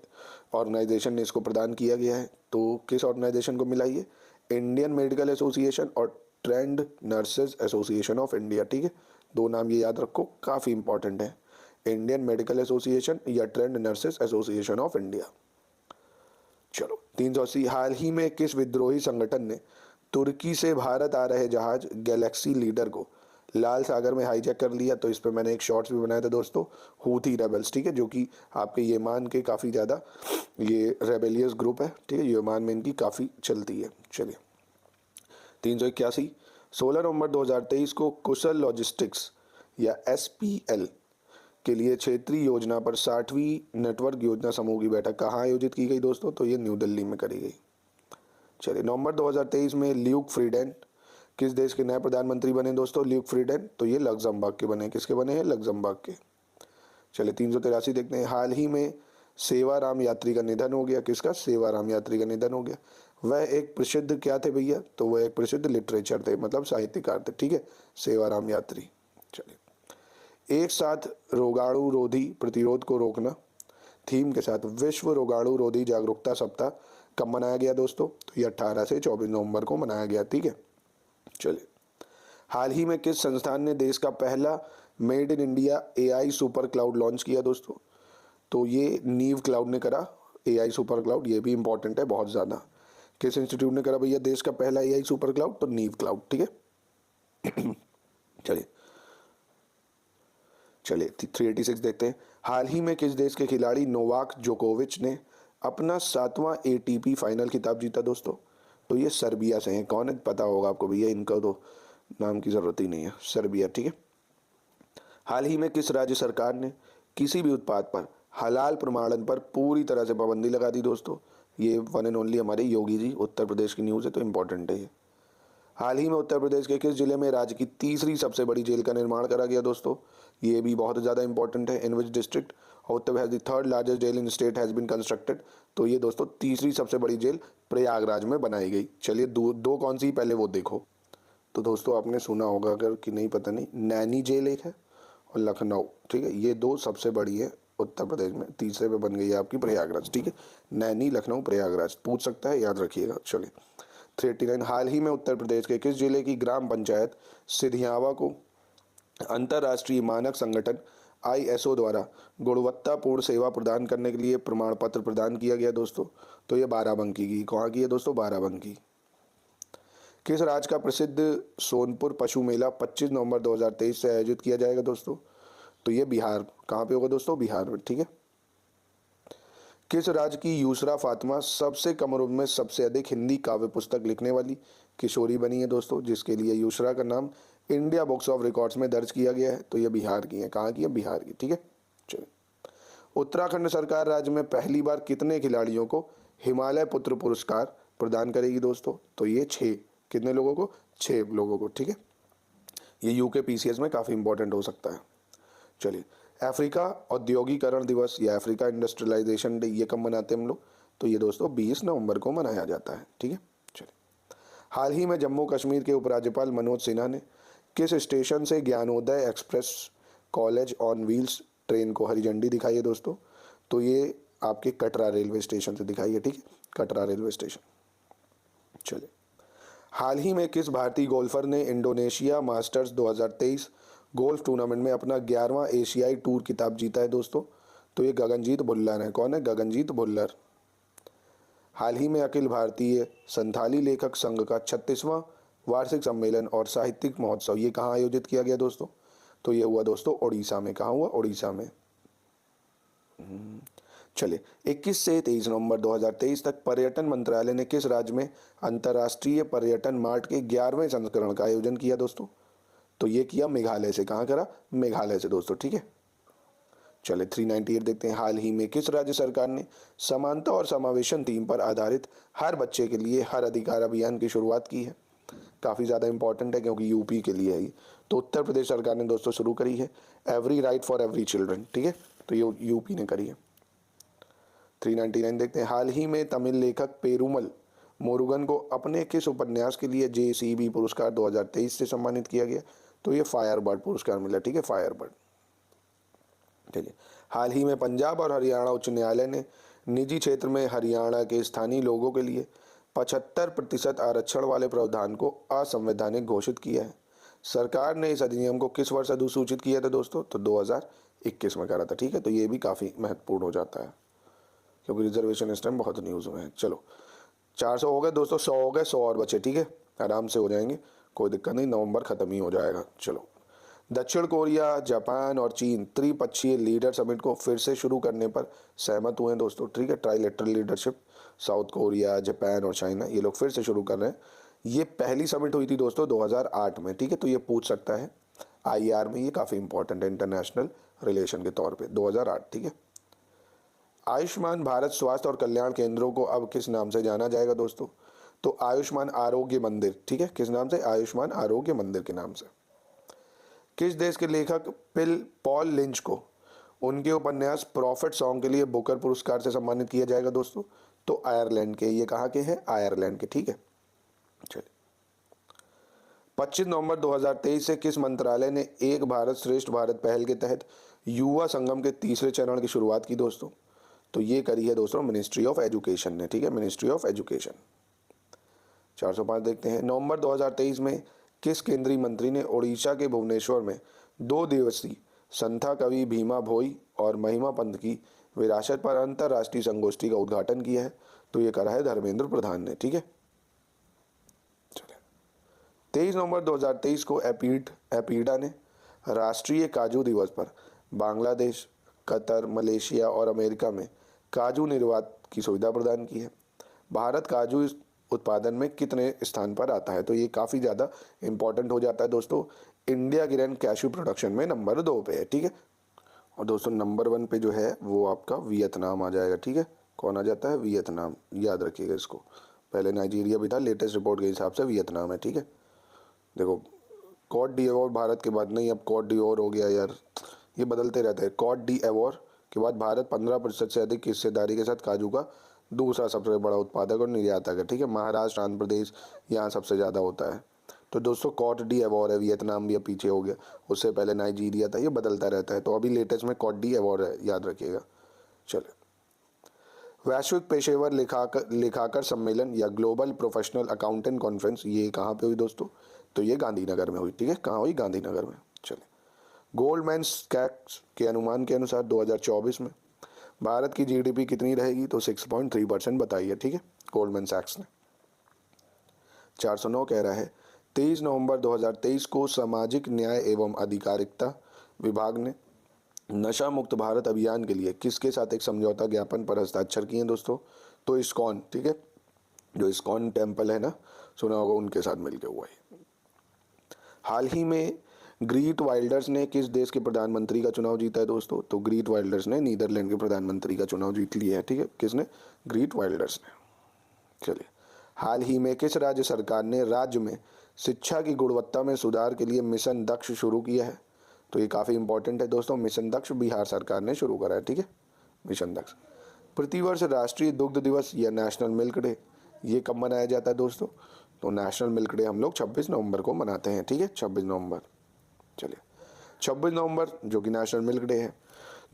ऑर्गेनाइजेशन ने इसको प्रदान किया गया है? तो किस ऑर्गेनाइजेशन को मिला ये? इंडियन मेडिकल एसोसिएशन और trend nurses association of India, ठीक है। 2 नाम ये याद रखो, काफ़ी इंपॉर्टेंट है, इंडियन मेडिकल एसोसिएशन या trend nurses association of India. चलो 380, हाल ही में किस विद्रोही संगठन ने तुर्की से भारत आ रहे जहाज गैलेक्सी लीडर को लाल सागर में हाईजैक कर लिया? तो इस पर मैंने एक शॉर्ट्स भी बनाया था दोस्तों, हूथी रेबल्स, ठीक है, जो कि आपके यमन के काफ़ी ज़्यादा ये रेबेलियस ग्रुप है, ठीक है, यमन में इनकी काफ़ी चलती है। चलिए 381, 16 नवंबर 2023 को कुशल लॉजिस्टिक्स या SPL के लिए क्षेत्रीय योजना पर 60वीं नेटवर्क योजना समूह की बैठक कहाँ आयोजित की गई दोस्तों? तो ये न्यू दिल्ली में करी गई। चलिए, नवंबर 2023 में ल्यूक फ्रीडेन किस देश के नए प्रधानमंत्री बने दोस्तों? ल्यूक फ्रीडेन, तो ये लग्जमबर्ग के बने। किसके बने हैं? लग्जमबर्ग के। चलिए 383 देखते हैं। हाल ही में सेवाराम यात्री का निधन हो गया। किसका? सेवाराम यात्री का निधन हो गया। वह एक प्रसिद्ध क्या थे भैया? तो वह एक प्रसिद्ध लिटरेचर थे, मतलब साहित्यकार थे, ठीक है, सेवाराम यात्री। चलिए, एक साथ रोगाणु रोधी प्रतिरोध को रोकना थीम के साथ विश्व रोगाणु रोधी जागरूकता सप्ताह कब मनाया गया दोस्तों? तो ये 18 से 24 नवंबर को मनाया गया, ठीक है। चलिए, हाल ही में किस संस्थान ने देश का पहला made in India AI super cloud launch किया दोस्तों? तो ये नीव क्लाउड ने करा, AI सुपर क्लाउड, ये भी इंपॉर्टेंट है बहुत ज़्यादा। किस इंस्टीट्यूट ने करा भैया देश का पहला AI सुपर क्लाउड? तो नीव क्लाउड, ठीक है। चलिए 386 देखते हैं। हाल ही में किस देश के खिलाड़ी नोवाक जोकोविच ने अपना 7वां ATP फाइनल खिताब जीता दोस्तों? तो ये सर्बिया से हैं। कौन है पता होगा आपको भैया, इनका तो नाम की ज़रूरत ही नहीं है, सर्बिया, ठीक है। हाल ही में किस राज्य सरकार ने किसी भी उत्पाद पर हलाल प्रमाणन पर पूरी तरह से पाबंदी लगा दी दोस्तों। ये वन एंड ओनली हमारे योगी जी, उत्तर प्रदेश की न्यूज़ है तो इम्पोर्टेंट है ये। हाल ही में उत्तर प्रदेश के किस जिले में राज्य की तीसरी सबसे बड़ी जेल का निर्माण करा गया दोस्तों? ये भी बहुत ज़्यादा इंपॉर्टेंट है। In which district Uttar Pradesh the third largest jail in state has been constructed. तो ये दोस्तों तीसरी सबसे बड़ी जेल प्रयागराज में बनाई गई। चलिए दो कौन सी पहले वो देखो। तो दोस्तों आपने सुना होगा, अगर कि नहीं पता नहीं, नैनी जेल एक है और लखनऊ, ठीक है, ये दो सबसे बड़ी है उत्तर प्रदेश में। तीसरे पे बन गई है आपकी प्रयागराज, ठीक है, नैनी, लखनऊ, प्रयागराज पूछ सकता है, याद रखिएगा। चलिए 389, हाल ही में उत्तर प्रदेश के किस जिले की ग्राम पंचायत सिधियावा को अंतर्राष्ट्रीय मानक संगठन ISO द्वारा गुणवत्तापूर्ण सेवा प्रदान करने के लिए प्रमाण पत्र प्रदान किया गया दोस्तों? तो ये बाराबंकी की। कहाँ की है दोस्तों? बाराबंकी। किस राज्य का प्रसिद्ध सोनपुर पशु मेला 25 नवंबर 2023 से आयोजित किया जाएगा दोस्तों? तो ये बिहार। कहाँ पे होगा दोस्तों? बिहार में, ठीक है। किस राज्य की यूसरा फातिमा सबसे कम उम्र में सबसे अधिक हिंदी काव्य पुस्तक लिखने वाली किशोरी बनी है दोस्तों, जिसके लिए यूसरा का नाम इंडिया बुक्स ऑफ रिकॉर्ड्स में दर्ज किया गया है? तो ये बिहार की है। कहाँ की है? बिहार की, ठीक है। चलिए, उत्तराखंड सरकार राज्य में पहली बार कितने खिलाड़ियों को हिमालय पुत्र पुरस्कार प्रदान करेगी दोस्तों? तो ये 6। कितने लोगों को? 6 लोगों को, ठीक है। ये यूके PCS में काफ़ी इंपॉर्टेंट हो सकता है। चलिए, अफ्रीका औद्योगिकरण दिवस या अफ्रीका इंडस्ट्रियलाइजेशन डे ये कब मनाते हैं हम लोग? तो ये दोस्तों 20 नवंबर को मनाया जाता है, ठीक है। चलिए, हाल ही में जम्मू कश्मीर के उपराज्यपाल मनोज सिन्हा ने किस स्टेशन से Gyanodaya express college on wheels train को हरी झंडी दिखाई है दोस्तों? तो ये आपके कटरा रेलवे स्टेशन से दिखाई है, ठीक है, कटरा रेलवे स्टेशन। चलिए, हाल ही में किस भारतीय गोल्फर ने इंडोनेशिया मास्टर्स 2023 गोल्फ टूर्नामेंट में अपना 11वां एशियाई टूर खिताब जीता है दोस्तों? तो ये गगनजीत भुल्लर है। कौन है? गगनजीत भुल्लर। हाल ही में अखिल भारतीय संथाली लेखक संघ का 36वां वार्षिक सम्मेलन और साहित्यिक महोत्सव ये कहाँ आयोजित किया गया दोस्तों? तो ये हुआ दोस्तों उड़ीसा में। कहाँ हुआ? उड़ीसा में। चलिए, 21 से 23 नवंबर 2023 तक पर्यटन मंत्रालय ने किस राज्य में अंतर्राष्ट्रीय पर्यटन मार्ट के 11वें संस्करण का आयोजन किया दोस्तों? तो ये किया मेघालय से। कहाँ करा? मेघालय से दोस्तों, ठीक है। चले 398 देखते हैं, हाल ही में किस राज्य सरकार ने समानता और समावेशन थीम पर आधारित हर बच्चे के लिए हर अधिकार अभियान की शुरुआत की है? काफ़ी ज़्यादा इंपॉर्टेंट है क्योंकि यूपी के लिए है ये। तो उत्तर प्रदेश सरकार ने दोस्तों शुरू करी है every right for every children, ठीक है, तो ये यूपी ने करी है। 399 देखते हैं, हाल ही में तमिल लेखक पेरुमल मुरुगन को अपने किस उपन्यास के लिए JCB पुरस्कार 2023 से सम्मानित किया गया? तो ये फायरबर्ड पुरस्कार मिला, ठीक है, फायरबर्ड। चलिए, हाल ही में पंजाब और हरियाणा उच्च न्यायालय ने निजी क्षेत्र में हरियाणा के स्थानीय लोगों के लिए 75% आरक्षण वाले प्रावधान को असंवैधानिक घोषित किया है। सरकार ने इस अधिनियम को किस वर्ष अधिसूचित किया था दोस्तों? तो 2021 में करा था, ठीक है। तो ये भी काफ़ी महत्वपूर्ण हो जाता है क्योंकि रिजर्वेशन इस टाइम बहुत न्यूज़ में है। चलो 400 हो गए दोस्तों, 100 हो गए, 100 और बचे, ठीक है, आराम से हो जाएंगे, कोई दिक्कत नहीं, नवंबर ख़त्म ही हो जाएगा। चलो, दक्षिण कोरिया, जापान और चीन त्रिपक्षीय लीडर समिट को फिर से शुरू करने पर सहमत हुए हैं दोस्तों, ठीक है। Trilateral leadership, south Korea, Japan और चाइना ये लोग फिर से शुरू कर रहे हैं। ये पहली समिट हुई थी दोस्तों 2008 में, ठीक है, तो ये पूछ सकता है IR में, ये काफ़ी इंपॉर्टेंट है इंटरनेशनल रिलेशन के तौर पर, 2008, ठीक है। आयुष्मान भारत स्वास्थ्य और कल्याण केंद्रों को अब किस नाम से जाना जाएगा दोस्तों? तो आयुष्मान आरोग्य मंदिर, ठीक है, किस नाम से? आयुष्मान आरोग्य मंदिर के नाम से। किस देश के लेखक पॉल लिंच को उनके उपन्यास प्रॉफिट सॉन्ग के लिए बुकर पुरस्कार से सम्मानित किया जाएगा दोस्तों? तो आयरलैंड के। ये कहाँ के हैं? आयरलैंड के, ठीक है। चलिए, 25 नवंबर 2023 से किस मंत्रालय ने एक भारत श्रेष्ठ भारत पहल के तहत युवा संगम के तीसरे चरण की शुरुआत की दोस्तों? तो ये करी है दोस्तों मिनिस्ट्री ऑफ एजुकेशन ने, ठीक है, मिनिस्ट्री ऑफ एजुकेशन। 405 देखते हैं, नवंबर 2023 में किस केंद्रीय मंत्री ने ओडिशा के भुवनेश्वर में 2 दिवसीय संथा कवि भीमा भोई और महिमा पंत की विरासत पर अंतर्राष्ट्रीय संगोष्ठी का उद्घाटन किया है? तो ये करा है धर्मेंद्र प्रधान ने, ठीक है। चलिए, 23 नवंबर 2023 को एपीडा ने राष्ट्रीय काजू दिवस पर बांग्लादेश, कतर, मलेशिया और अमेरिका में काजू निर्यात की सुविधा प्रदान की है। भारत काजू उत्पादन में कितने स्थान पर आता है? तो ये काफ़ी ज़्यादा इंपॉर्टेंट हो जाता है दोस्तों। इंडिया गिरन कैशू प्रोडक्शन में नंबर 2 पे है, ठीक है। और दोस्तों नंबर 1 पे जो है वो आपका वियतनाम आ जाएगा, ठीक है। कौन आ जाता है? वियतनाम, याद रखिएगा इसको। पहले नाइजीरिया भी था, लेटेस्ट रिपोर्ट के हिसाब से वियतनाम है, ठीक है। देखो कॉट d'Ivoire भारत के बाद, नहीं अब कॉट d'Ivoire हो गया यार, ये बदलते रहते हैं। कॉट d'Ivoire के बाद भारत 15% से अधिक हिस्सेदारी के साथ काजू का दूसरा सबसे बड़ा उत्पादक और निर्यातक है, ठीक है। महाराष्ट्र, आंध्र प्रदेश यहाँ सबसे ज़्यादा होता है। तो दोस्तों कॉट d'Ivoire है, वियतनाम भी अब पीछे हो गया, उससे पहले नाइजीरिया था, ये बदलता रहता है। तो अभी लेटेस्ट में कॉट d'Ivoire है, याद रखिएगा। चलिए, वैश्विक पेशेवर लेखाकार सम्मेलन या ग्लोबल प्रोफेशनल अकाउंटेंट कॉन्फ्रेंस, ये कहाँ पे हुई दोस्तों? तो ये गांधीनगर में हुई, ठीक है। कहाँ हुई? गांधीनगर में। चलिए, गोल्डमैन सैक्स के अनुमान के अनुसार 2024 में भारत की जीडीपी कितनी रहेगी? तो 6.3% बताई है, ठीक है, गोल्डमैन सैक्स ने। 409 कह रहा है 23 नवंबर 2023 को सामाजिक न्याय एवं अधिकारिता विभाग ने नशा मुक्त भारत अभियान के लिए किसके साथ एक समझौता ज्ञापन पर हस्ताक्षर किए हैं दोस्तों? तो इस्कॉन, ठीक है, जो इस्कॉन टेम्पल है ना, सुना होगा, उनके साथ मिलकर हुआ है। हाल ही में ग्रीट वाइल्डर्स ने किस देश के प्रधानमंत्री का चुनाव जीता है दोस्तों? तो ग्रीट वाइल्डर्स ने नीदरलैंड के प्रधानमंत्री का चुनाव जीत लिया है, ठीक है। किसने? ग्रीट वाइल्डर्स ने। चलिए, हाल ही में किस राज्य सरकार ने राज्य में शिक्षा की गुणवत्ता में सुधार के लिए मिशन दक्ष शुरू किया है? तो ये काफ़ी इंपॉर्टेंट है दोस्तों, मिशन दक्ष बिहार सरकार ने शुरू करा है, ठीक है, मिशन दक्ष। प्रतिवर्ष राष्ट्रीय दुग्ध दिवस या नेशनल मिल्क डे, ये कब मनाया जाता है दोस्तों? तो नेशनल मिल्क डे हम लोग 26 नवंबर को मनाते हैं, ठीक है, 26 नवंबर। चलिए, 26 नवंबर जो कि नेशनल मिल्क डे है।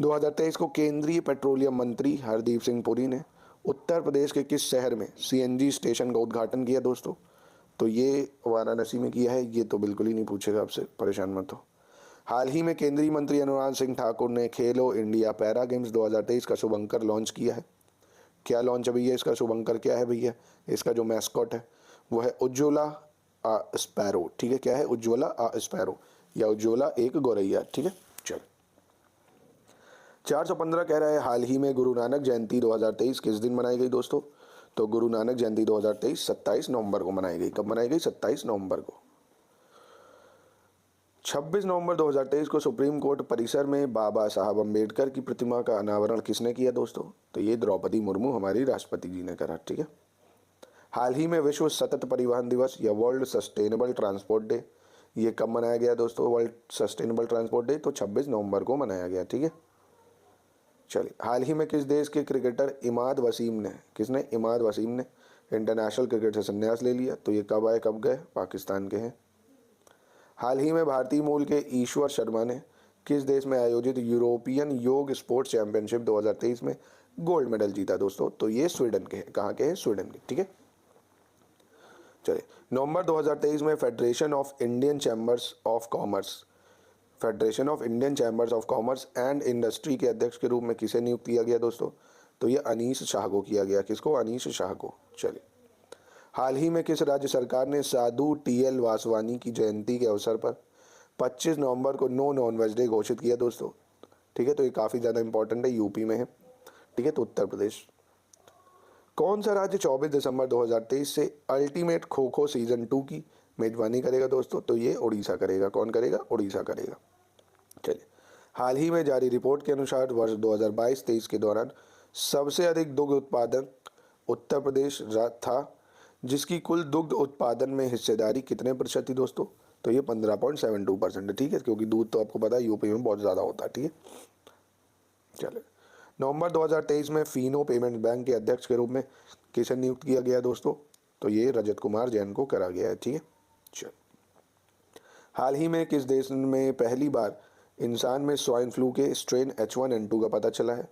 2023 को केंद्रीय पेट्रोलियम मंत्री हरदीप सिंह पुरी ने उत्तर प्रदेश के किस शहर में सीएनजी स्टेशन का उद्घाटन किया दोस्तों? तो ये वाराणसी में किया है। ये तो बिल्कुल ही नहीं पूछेगा आपसे, परेशान मत हो। हाल ही में केंद्रीय मंत्री अनुराग सिंह ठाकुर ने खेलो इंडिया पैरा गेम्स 2023 का शुभंकर लॉन्च किया है। क्या लॉन्च है भैया इसका? शुभंकर क्या है भैया? इसका जो मैस्कॉट है वो है उज्ज्वला आ स्पैरो, ठीक है। क्या है? उज्ज्वला आ स्पैरो या उज्ज्वला एक गौरैया, ठीक है। चल, 415 कह रहा है हाल ही में गुरु नानक जयंती 2023 किस दिन मनाई गई दोस्तों? तो गुरु नानक जयंती 2023 27 नवंबर को मनाई गई। कब मनाई गई? 27 नवंबर को। 26 नवंबर 2023 को सुप्रीम कोर्ट परिसर में बाबा साहब अम्बेडकर की प्रतिमा का अनावरण किसने किया दोस्तों? तो ये द्रौपदी मुर्मू, हमारी राष्ट्रपति जी ने करा, ठीक है। हाल ही में विश्व सतत परिवहन दिवस या वर्ल्ड सस्टेनेबल ट्रांसपोर्ट डे, ये कब मनाया गया दोस्तों? वर्ल्ड सस्टेनेबल ट्रांसपोर्ट डे तो 26 नवंबर को मनाया गया, ठीक है। चलिए, हाल ही में किस देश के क्रिकेटर इमाद वसीम ने, किसने? इमाद वसीम ने इंटरनेशनल क्रिकेट से संन्यास ले लिया। तो ये कब आए, कब गए? पाकिस्तान के हैं। हाल ही में भारतीय मूल के ईश्वर शर्मा ने किस देश में आयोजित यूरोपियन योग स्पोर्ट्स चैंपियनशिप 2023 में गोल्ड मेडल जीता दोस्तों? तो ये स्वीडन के हैं। कहाँ के हैं? स्वीडन के, ठीक है। चलिए, नवंबर 2023 में federation of Indian chambers of commerce, federation of Indian chambers of commerce and industry के अध्यक्ष के रूप में किसे नियुक्त किया गया दोस्तों? तो ये अनीश शाह को किया गया। किसको? अनीश शाह को। चलिए, हाल ही में किस राज्य सरकार ने साधु TL वासवानी की जयंती के अवसर पर 25 नवंबर को नो नॉनवेज डे घोषित किया दोस्तों? ठीक है, तो ये काफ़ी ज़्यादा इंपॉर्टेंट है, यूपी में है, ठीक है, तो उत्तर प्रदेश। कौन सा राज्य 24 दिसंबर 2023 से अल्टीमेट खो खो सीजन 2 की मेजबानी करेगा दोस्तों? तो ये उड़ीसा करेगा। कौन करेगा? उड़ीसा करेगा। चलिए, हाल ही में जारी रिपोर्ट के अनुसार वर्ष 2022-23 के दौरान सबसे अधिक दुग्ध उत्पादन उत्तर प्रदेश था, जिसकी कुल दुग्ध उत्पादन में हिस्सेदारी कितने प्रतिशत थी दोस्तों? तो ये 15.72% है, ठीक है, क्योंकि दूध तो आपको पता है यूपी में बहुत ज़्यादा होता है, ठीक है। चलिए, नवंबर 2023 में फिनो पेमेंट बैंक के अध्यक्ष के रूप में किसे नियुक्त किया गया दोस्तों? तो ये रजत कुमार जैन को करा गया है, ठीक है। चलिए, हाल ही में किस देश में पहली बार इंसान में स्वाइन फ्लू के स्ट्रेन H1N2 का पता चला है?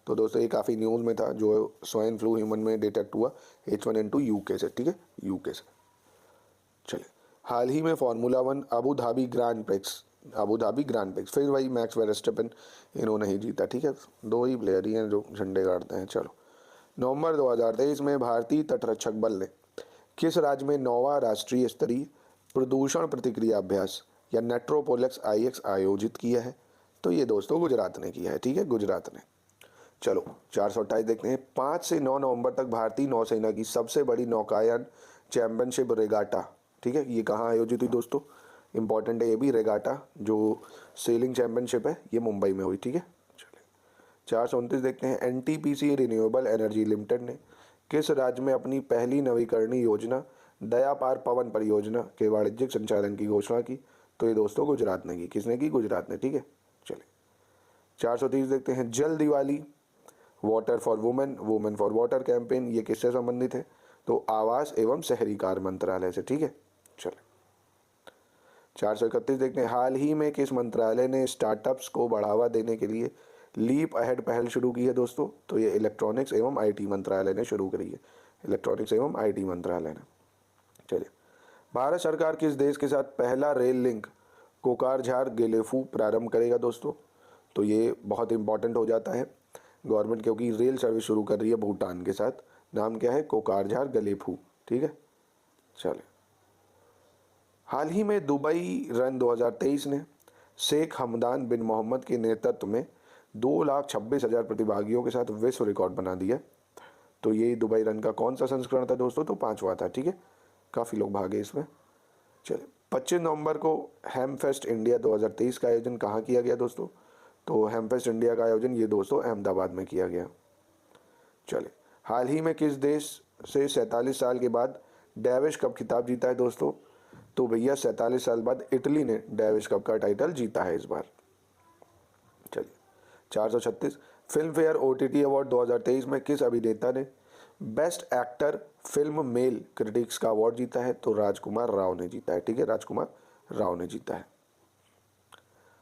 तो दोस्तों ये काफ़ी न्यूज़ में था, जो स्वाइन फ्लू ह्यूमन में डिटेक्ट हुआ H1N2 यूके से, ठीक है, यूके से। चलिए, हाल ही में formula 1 Abu Dhabi grand prix फिर वही मैक्स वेरस्टेपन, इन्होंने ही जीता, ठीक है। दो ही प्लेयर ही हैं जो झंडे गाड़ते हैं। चलो, नवंबर 2023 में भारतीय तटरक्षक बल ने किस राज्य में 9वां राष्ट्रीय स्तरीय प्रदूषण प्रतिक्रिया अभ्यास या नेट्रोपोलेक्स IX आयोजित किया है? तो ये दोस्तों गुजरात ने किया है, ठीक है, गुजरात ने। चलो, 428 देखते हैं। 5 से 9 नवंबर तक भारतीय नौसेना की सबसे बड़ी नौकायन चैंपियनशिप रेगाटा, ठीक है, ये कहाँ आयोजित हुई दोस्तों? इंपॉर्टेंट है ये भी, रेगाटा जो सेलिंग चैंपियनशिप है ये मुंबई में हुई, ठीक है, 429 देखते हैं, एनटीपीसी रिन्यूएबल एनर्जी लिमिटेड ने किस राज्य में अपनी पहली नवीकरणीय योजना दया पार पवन परियोजना के वाणिज्यिक संचालन की घोषणा की? तो ये दोस्तों गुजरात ने की। किसने की? गुजरात ने। ठीक है, चलिए 430 देखते हैं, जल Diwali, water for women, women for water campaign, ये किससे संबंधित है? तो आवास एवं शहरी कार्य मंत्रालय से। ठीक है, चलिए 431 देखते हैं, हाल ही में किस मंत्रालय ने स्टार्टअप्स को बढ़ावा देने के लिए लीप अहेड पहल शुरू की है दोस्तों? तो ये इलेक्ट्रॉनिक्स एवं आईटी मंत्रालय ने शुरू करी है, इलेक्ट्रॉनिक्स एवं आईटी मंत्रालय ने। चलिए, भारत सरकार किस देश के साथ पहला रेल लिंक कोकारझार गेलेफू प्रारंभ करेगा दोस्तों? तो ये बहुत इंपॉर्टेंट हो जाता है गवर्नमेंट, क्योंकि रेल सर्विस शुरू कर रही है भूटान के साथ। नाम क्या है? कोकारझार गलेफू। ठीक है, चलिए, हाल ही में दुबई रन 2023 ने शेख हमदान बिन मोहम्मद के नेतृत्व में 2,26,000 प्रतिभागियों के साथ विश्व रिकॉर्ड बना दिया। तो ये दुबई रन का कौन सा संस्करण था दोस्तों? तो 5वां था। ठीक है, काफ़ी लोग भागे इसमें। चलिए, 25 नवंबर को हेमफेस्ट इंडिया 2023 का आयोजन कहाँ किया गया दोस्तों? तो हेमफेस्ट इंडिया का आयोजन ये दोस्तों अहमदाबाद में किया गया। चलिए, हाल ही में किस देश से 47 साल के बाद डेविस कप खिताब जीता है दोस्तों? तो भैया 47 साल बाद इटली ने डेविस कप का टाइटल जीता है इस बार। चलिए 436, फिल्म फेयर OTT अवार्ड 2023 में किस अभिनेता ने best actor film male critics का अवार्ड जीता है? तो राजकुमार राव ने जीता है। ठीक है, राजकुमार राव ने जीता है।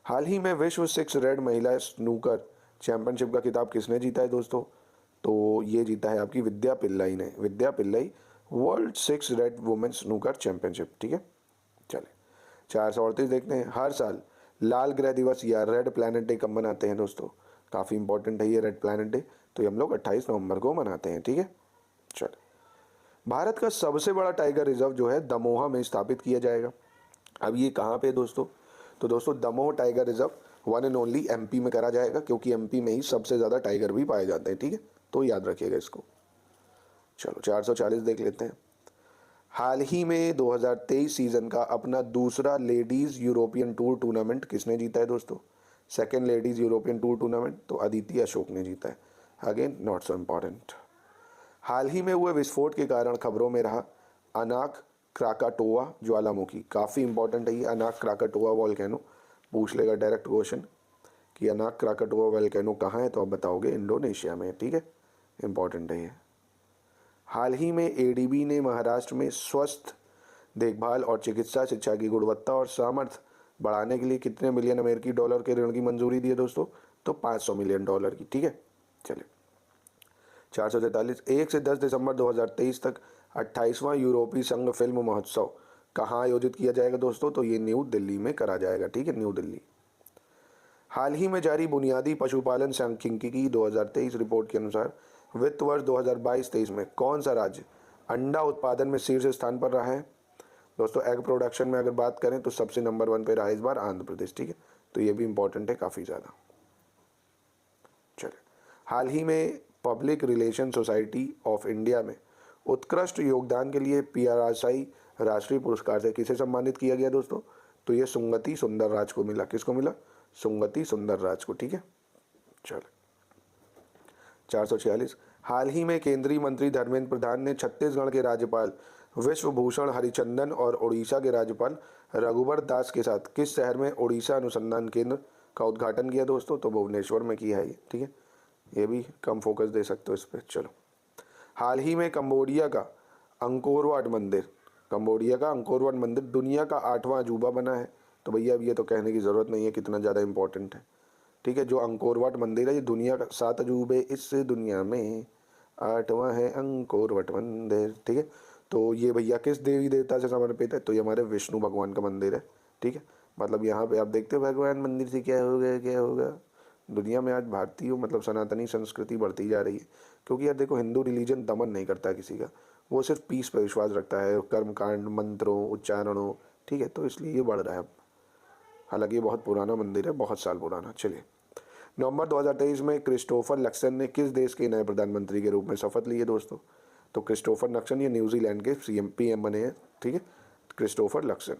हाल ही में विश्व 6 रेड महिला स्नूकर चैंपियनशिप का खिताब किसने जीता है दोस्तों? तो ये जीता है आपकी विद्या पिल्लाई ने, Vidya Pillai world 6 red women's snooker championship. ठीक है, चले 438 देखते हैं, हर साल लाल ग्रह दिवस या रेड प्लैनेट डे कब मनाते हैं दोस्तों? काफ़ी इंपॉर्टेंट है ये रेड प्लैनेट डे, तो ये हम लोग 28 नवंबर को मनाते हैं। ठीक है, चलिए, भारत का सबसे बड़ा टाइगर रिजर्व जो है दमोह में स्थापित किया जाएगा। अब ये कहाँ पे दोस्तों? तो दोस्तों Damoh tiger reserve one and only MP में करा जाएगा, क्योंकि MP में ही सबसे ज़्यादा टाइगर भी पाए जाते हैं। ठीक है, तो याद रखिएगा इसको। चलो 440 देख लेते हैं, हाल ही में 2023 सीजन का अपना दूसरा लेडीज़ यूरोपियन टूर टूर्नामेंट किसने जीता है दोस्तों? Second ladies European tour tournament तो अदिति अशोक ने जीता है। Again not so important. हाल ही में हुए विस्फोट के कारण खबरों में रहा अनाक क्राकाटोआ ज्वालामुखी। काफ़ी इंपॉर्टेंट है ये अनाक क्राकाटोआ वॉल्केनो, पूछ लेगा डायरेक्ट क्वेश्चन कि अनाक क्राकाटोआ वॉल्केनो कहाँ है, तो आप बताओगे इंडोनेशिया में। ठीक है, इंपॉर्टेंट है ये। हाल ही में ADB ने महाराष्ट्र में स्वस्थ देखभाल और चिकित्सा शिक्षा की गुणवत्ता और सामर्थ्य बढ़ाने के लिए कितने मिलियन अमेरिकी डॉलर के ऋण की मंजूरी दी है दोस्तों? तो $500 मिलियन की। ठीक है, चलिए 443, 1 से 10 दिसंबर 2023 तक 28वां यूरोपीय संघ फिल्म महोत्सव कहाँ आयोजित किया जाएगा दोस्तों? तो ये न्यू दिल्ली में करा जाएगा। ठीक है, न्यू दिल्ली। हाल ही में जारी बुनियादी पशुपालन सांख्यिकी 2023 रिपोर्ट के अनुसार वित्त वर्ष 2022-23 में कौन सा राज्य अंडा उत्पादन में शीर्ष स्थान पर रहा है दोस्तों? एग प्रोडक्शन में अगर बात करें तो सबसे नंबर 1 पे रहा इस बार आंध्र प्रदेश। ठीक है, तो ये भी इंपॉर्टेंट है काफ़ी ज़्यादा। चलिए, हाल ही में public relation society of India में उत्कृष्ट योगदान के लिए PRSI राष्ट्रीय पुरस्कार से किसे सम्मानित किया गया दोस्तों? तो ये सुंगति सुंदरराज को मिला। किसको मिला? सुंगति सुंदरराज को। ठीक है, चलिए 446, हाल ही में केंद्रीय मंत्री धर्मेंद्र प्रधान ने छत्तीसगढ़ के राज्यपाल विश्वभूषण हरिचंदन और ओडिशा के राज्यपाल रघुबर दास के साथ किस शहर में ओडिशा अनुसंधान केंद्र का उद्घाटन किया दोस्तों? तो भुवनेश्वर में किया है ये। ठीक है, ये भी कम फोकस दे सकते हो इस पर। चलो, हाल ही में कंबोडिया का अंकोर वाट मंदिर दुनिया का 8वां अजूबा बना है। तो भैया अब ये तो कहने की ज़रूरत नहीं है कितना ज़्यादा इंपॉर्टेंट है। ठीक है, जो अंकोर वाट मंदिर है ये दुनिया का 7 अजूबे इस दुनिया में 8वां है अंकोर वाट मंदिर। ठीक है, तो ये भैया किस देवी देवता से समर्पित है? तो ये हमारे विष्णु भगवान का मंदिर है। ठीक है, मतलब यहाँ पे आप देखते हो भगवान मंदिर से क्या होगा। दुनिया में आज भारतीय मतलब सनातनी संस्कृति बढ़ती जा रही है, क्योंकि यार देखो हिंदू रिलीजन दमन नहीं करता किसी का, वो सिर्फ पीस पर विश्वास रखता है, कर्मकांड मंत्रों उच्चारणों। ठीक है, तो इसलिए ये बढ़ रहा है अब। हालांकि ये बहुत पुराना मंदिर है, बहुत साल पुराना। चलिए, नवंबर 2023 में क्रिस्टोफर लक्सन ने किस देश के नए प्रधानमंत्री के रूप में शपथ ली है दोस्तों? तो क्रिस्टोफर लक्सन ये न्यूजीलैंड के PM बने हैं। ठीक है, क्रिस्टोफर लक्सन।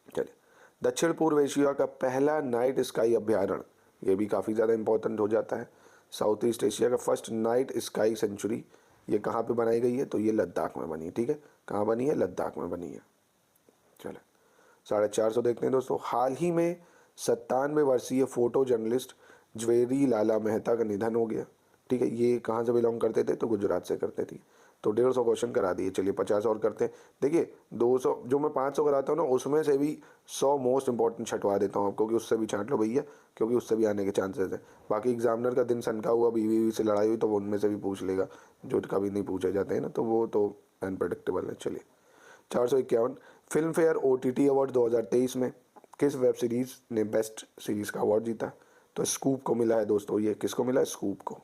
चलिए, दक्षिण पूर्व एशिया का पहला नाइट स्काई अभ्यारण्य, ये भी काफ़ी ज़्यादा इंपॉर्टेंट हो जाता है। साउथ ईस्ट एशिया का फर्स्ट नाइट स्काई सेंचुरी ये कहाँ पे बनाई गई है? तो ये लद्दाख में बनी है, ठीक है। कहाँ बनी है? लद्दाख में बनी है। चले 450 देखते हैं दोस्तों। हाल ही में 97 वर्षीय फोटो जर्नलिस्ट ज्वेरी लाला मेहता का निधन हो गया, ठीक है। ये कहाँ से बिलोंग करते थे? तो गुजरात से करते थे। तो 150 क्वेश्चन करा दिए। चलिए 50 और करते हैं। देखिए 200 जो मैं 500 कराता हूँ ना, उसमें से भी 100 मोस्ट इंपॉर्टेंट छटवा देता हूँ आपको कि उससे भी छांट लो भैया, क्योंकि उससे भी आने के चांसेस है। बाकी एग्जामिनर का दिन सनका हुआ, बीवी से लड़ाई हुई, तो वो उनमें से भी पूछ लेगा जो कभी नहीं पूछे जाते हैं ना, तो वो तो अनप्रडिक्टेबल है। चलिए 451 फिल्म फेयर OTT अवार्ड 2023 में किस वेब सीरीज़ ने बेस्ट सीरीज़ का अवार्ड जीता? तो स्कूप को मिला है दोस्तों। ये किसको मिला है? स्कूप को।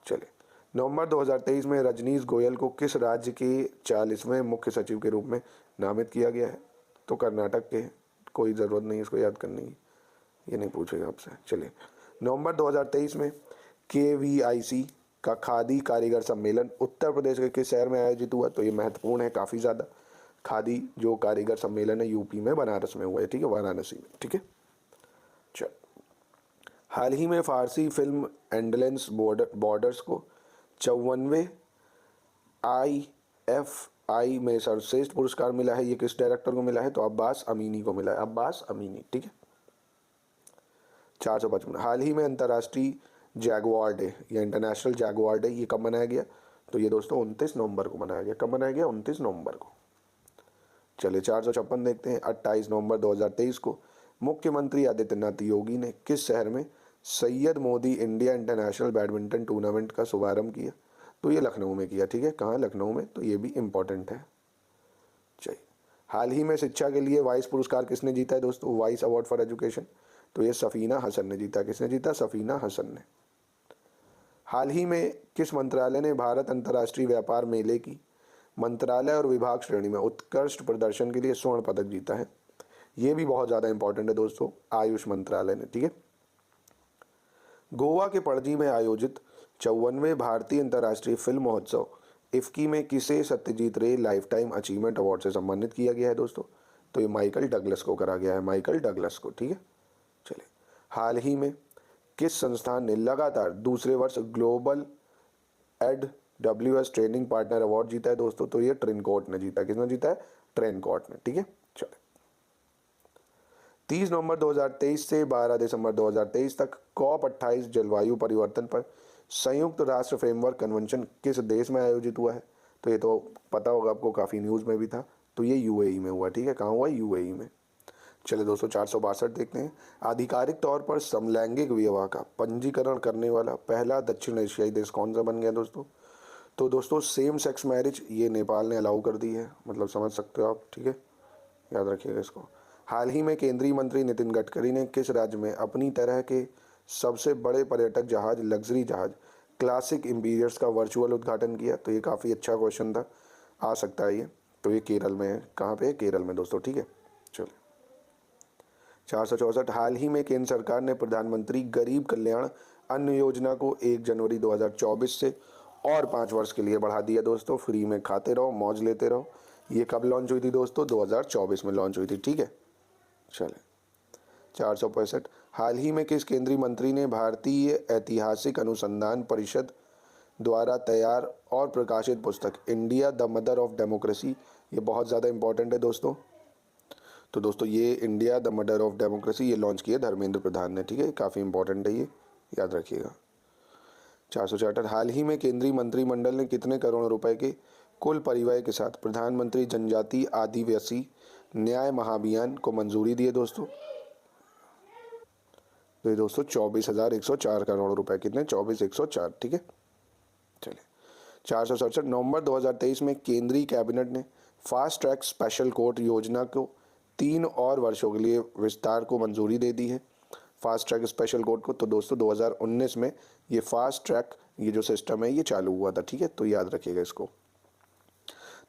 चलिए नवंबर 2023 में रजनीश गोयल को किस राज्य के 40वें मुख्य सचिव के रूप में नामित किया गया है? तो कर्नाटक के। कोई ज़रूरत नहीं इसको याद करने की, ये नहीं पूछेगा आपसे। चलिए नवंबर 2023 में KVIC का खादी कारीगर सम्मेलन उत्तर प्रदेश के किस शहर में आयोजित हुआ? तो ये महत्वपूर्ण है काफ़ी ज़्यादा। खादी जो कारीगर सम्मेलन है यूपी में बनारस में हुआ है, ठीक है, वाराणसी में, ठीक है। चल हाल ही में फारसी फिल्म एंडलेंस बॉर्डर्स को 54वें IFI में सर्वश्रेष्ठ पुरस्कार मिला है। ये किस डायरेक्टर को मिला है? तो अब्बास अमीनी को मिला है, अब्बास अमीनी, ठीक है। 455 हाल ही में अंतर्राष्ट्रीय जैगुआर डे या इंटरनेशनल जैगुआर डे ये कब मनाया गया? तो ये दोस्तों 29 नवंबर को मनाया गया। कब मनाया गया? 29 नवंबर को। चलिए 456 देखते हैं। 28 नवंबर 2023 को मुख्यमंत्री आदित्यनाथ योगी ने किस शहर में Syed Modi India international badminton tournament का शुभारंभ किया? तो ये लखनऊ में किया, ठीक है। कहाँ? लखनऊ में। तो ये भी इम्पोर्टेंट है। चलिए हाल ही में शिक्षा के लिए वाइस पुरस्कार किसने जीता है दोस्तों? Vice award for education. तो ये सफ़ीना हसन ने जीता। किसने जीता? सफ़ीना हसन ने। हाल ही में किस मंत्रालय ने भारत अंतर्राष्ट्रीय व्यापार मेले की मंत्रालय और विभाग श्रेणी में उत्कृष्ट प्रदर्शन के लिए स्वर्ण पदक जीता है? ये भी बहुत ज़्यादा इंपॉर्टेंट है दोस्तों, आयुष मंत्रालय ने, ठीक है। गोवा के पणजी में आयोजित 54वें भारतीय अंतर्राष्ट्रीय फिल्म महोत्सव इफ्की में किसे सत्यजीत रे लाइफ टाइम अचीवमेंट अवार्ड से सम्मानित किया गया है दोस्तों? तो ये माइकल डगलस को करा गया है, माइकल डगलस को, ठीक है। चलिए हाल ही में किस संस्थान ने लगातार दूसरे वर्ष global AWS training partner award जीता है दोस्तों? तो ये ट्रिनकोट ने जीता। किसने जीता है? ट्रेनकोट ने, ठीक है। चलिए 30 नवंबर 2023 से 12 दिसंबर 2023 तक COP28 जलवायु परिवर्तन पर संयुक्त राष्ट्र फ्रेमवर्क कन्वेंशन किस देश में आयोजित हुआ है? तो ये तो पता होगा आपको, काफ़ी न्यूज़ में भी था। तो ये UAE में हुआ, ठीक है। कहाँ हुआ? UAE में। चलिए दोस्तों 462 देखते हैं। आधिकारिक तौर पर समलैंगिक विवाह का पंजीकरण करने वाला पहला दक्षिण एशियाई देश कौन सा बन गया दोस्तों? तो दोस्तों सेम सेक्स मैरिज ये नेपाल ने अलाउ कर दी है, मतलब समझ सकते हो आप, ठीक है, याद रखिएगा इसको। हाल ही में केंद्रीय मंत्री नितिन गडकरी ने किस राज्य में अपनी तरह के सबसे बड़े पर्यटक जहाज लग्जरी जहाज क्लासिक इम्पीरियर्स का वर्चुअल उद्घाटन किया? तो ये काफ़ी अच्छा क्वेश्चन था, आ सकता है ये। तो ये केरल में है। कहाँ पे? केरल में दोस्तों, ठीक है। चलिए 464 हाल ही में केंद्र सरकार ने प्रधानमंत्री गरीब कल्याण अन्न योजना को 1 जनवरी 2024 से और 5 वर्ष के लिए बढ़ा दिया दोस्तों। फ्री में खाते रहो, मौज लेते रहो। ये कब लॉन्च हुई थी दोस्तों? 2024 में लॉन्च हुई थी, ठीक है। चले 465 हाल ही में किस केंद्रीय मंत्री ने भारतीय ऐतिहासिक अनुसंधान परिषद द्वारा तैयार और प्रकाशित पुस्तक India the mother of democracy, ये बहुत ज़्यादा इंपॉर्टेंट है दोस्तों। तो दोस्तों ये India the mother of democracy ये लॉन्च किया धर्मेंद्र प्रधान ने, ठीक है। काफ़ी इंपॉर्टेंट है ये, याद रखिएगा। 466 हाल ही में केंद्रीय मंत्रिमंडल ने कितने करोड़ रुपए के कुल परिव्यय के साथ प्रधानमंत्री जनजातीय आदिवासी न्याय महाअभियान को मंजूरी दी है दोस्तों? तो ये दोस्तों 24,104 करोड़ रुपए। कितने? 24,104, ठीक है। चलिए 467 नवंबर 2023 में केंद्रीय कैबिनेट ने फास्ट ट्रैक स्पेशल कोर्ट योजना को 3 और वर्षों के लिए विस्तार को मंजूरी दे दी है, फास्ट ट्रैक स्पेशल कोर्ट को। तो दोस्तों 2019 में ये फास्ट ट्रैक ये जो सिस्टम है ये चालू हुआ था, ठीक है। तो याद रखिएगा इसको।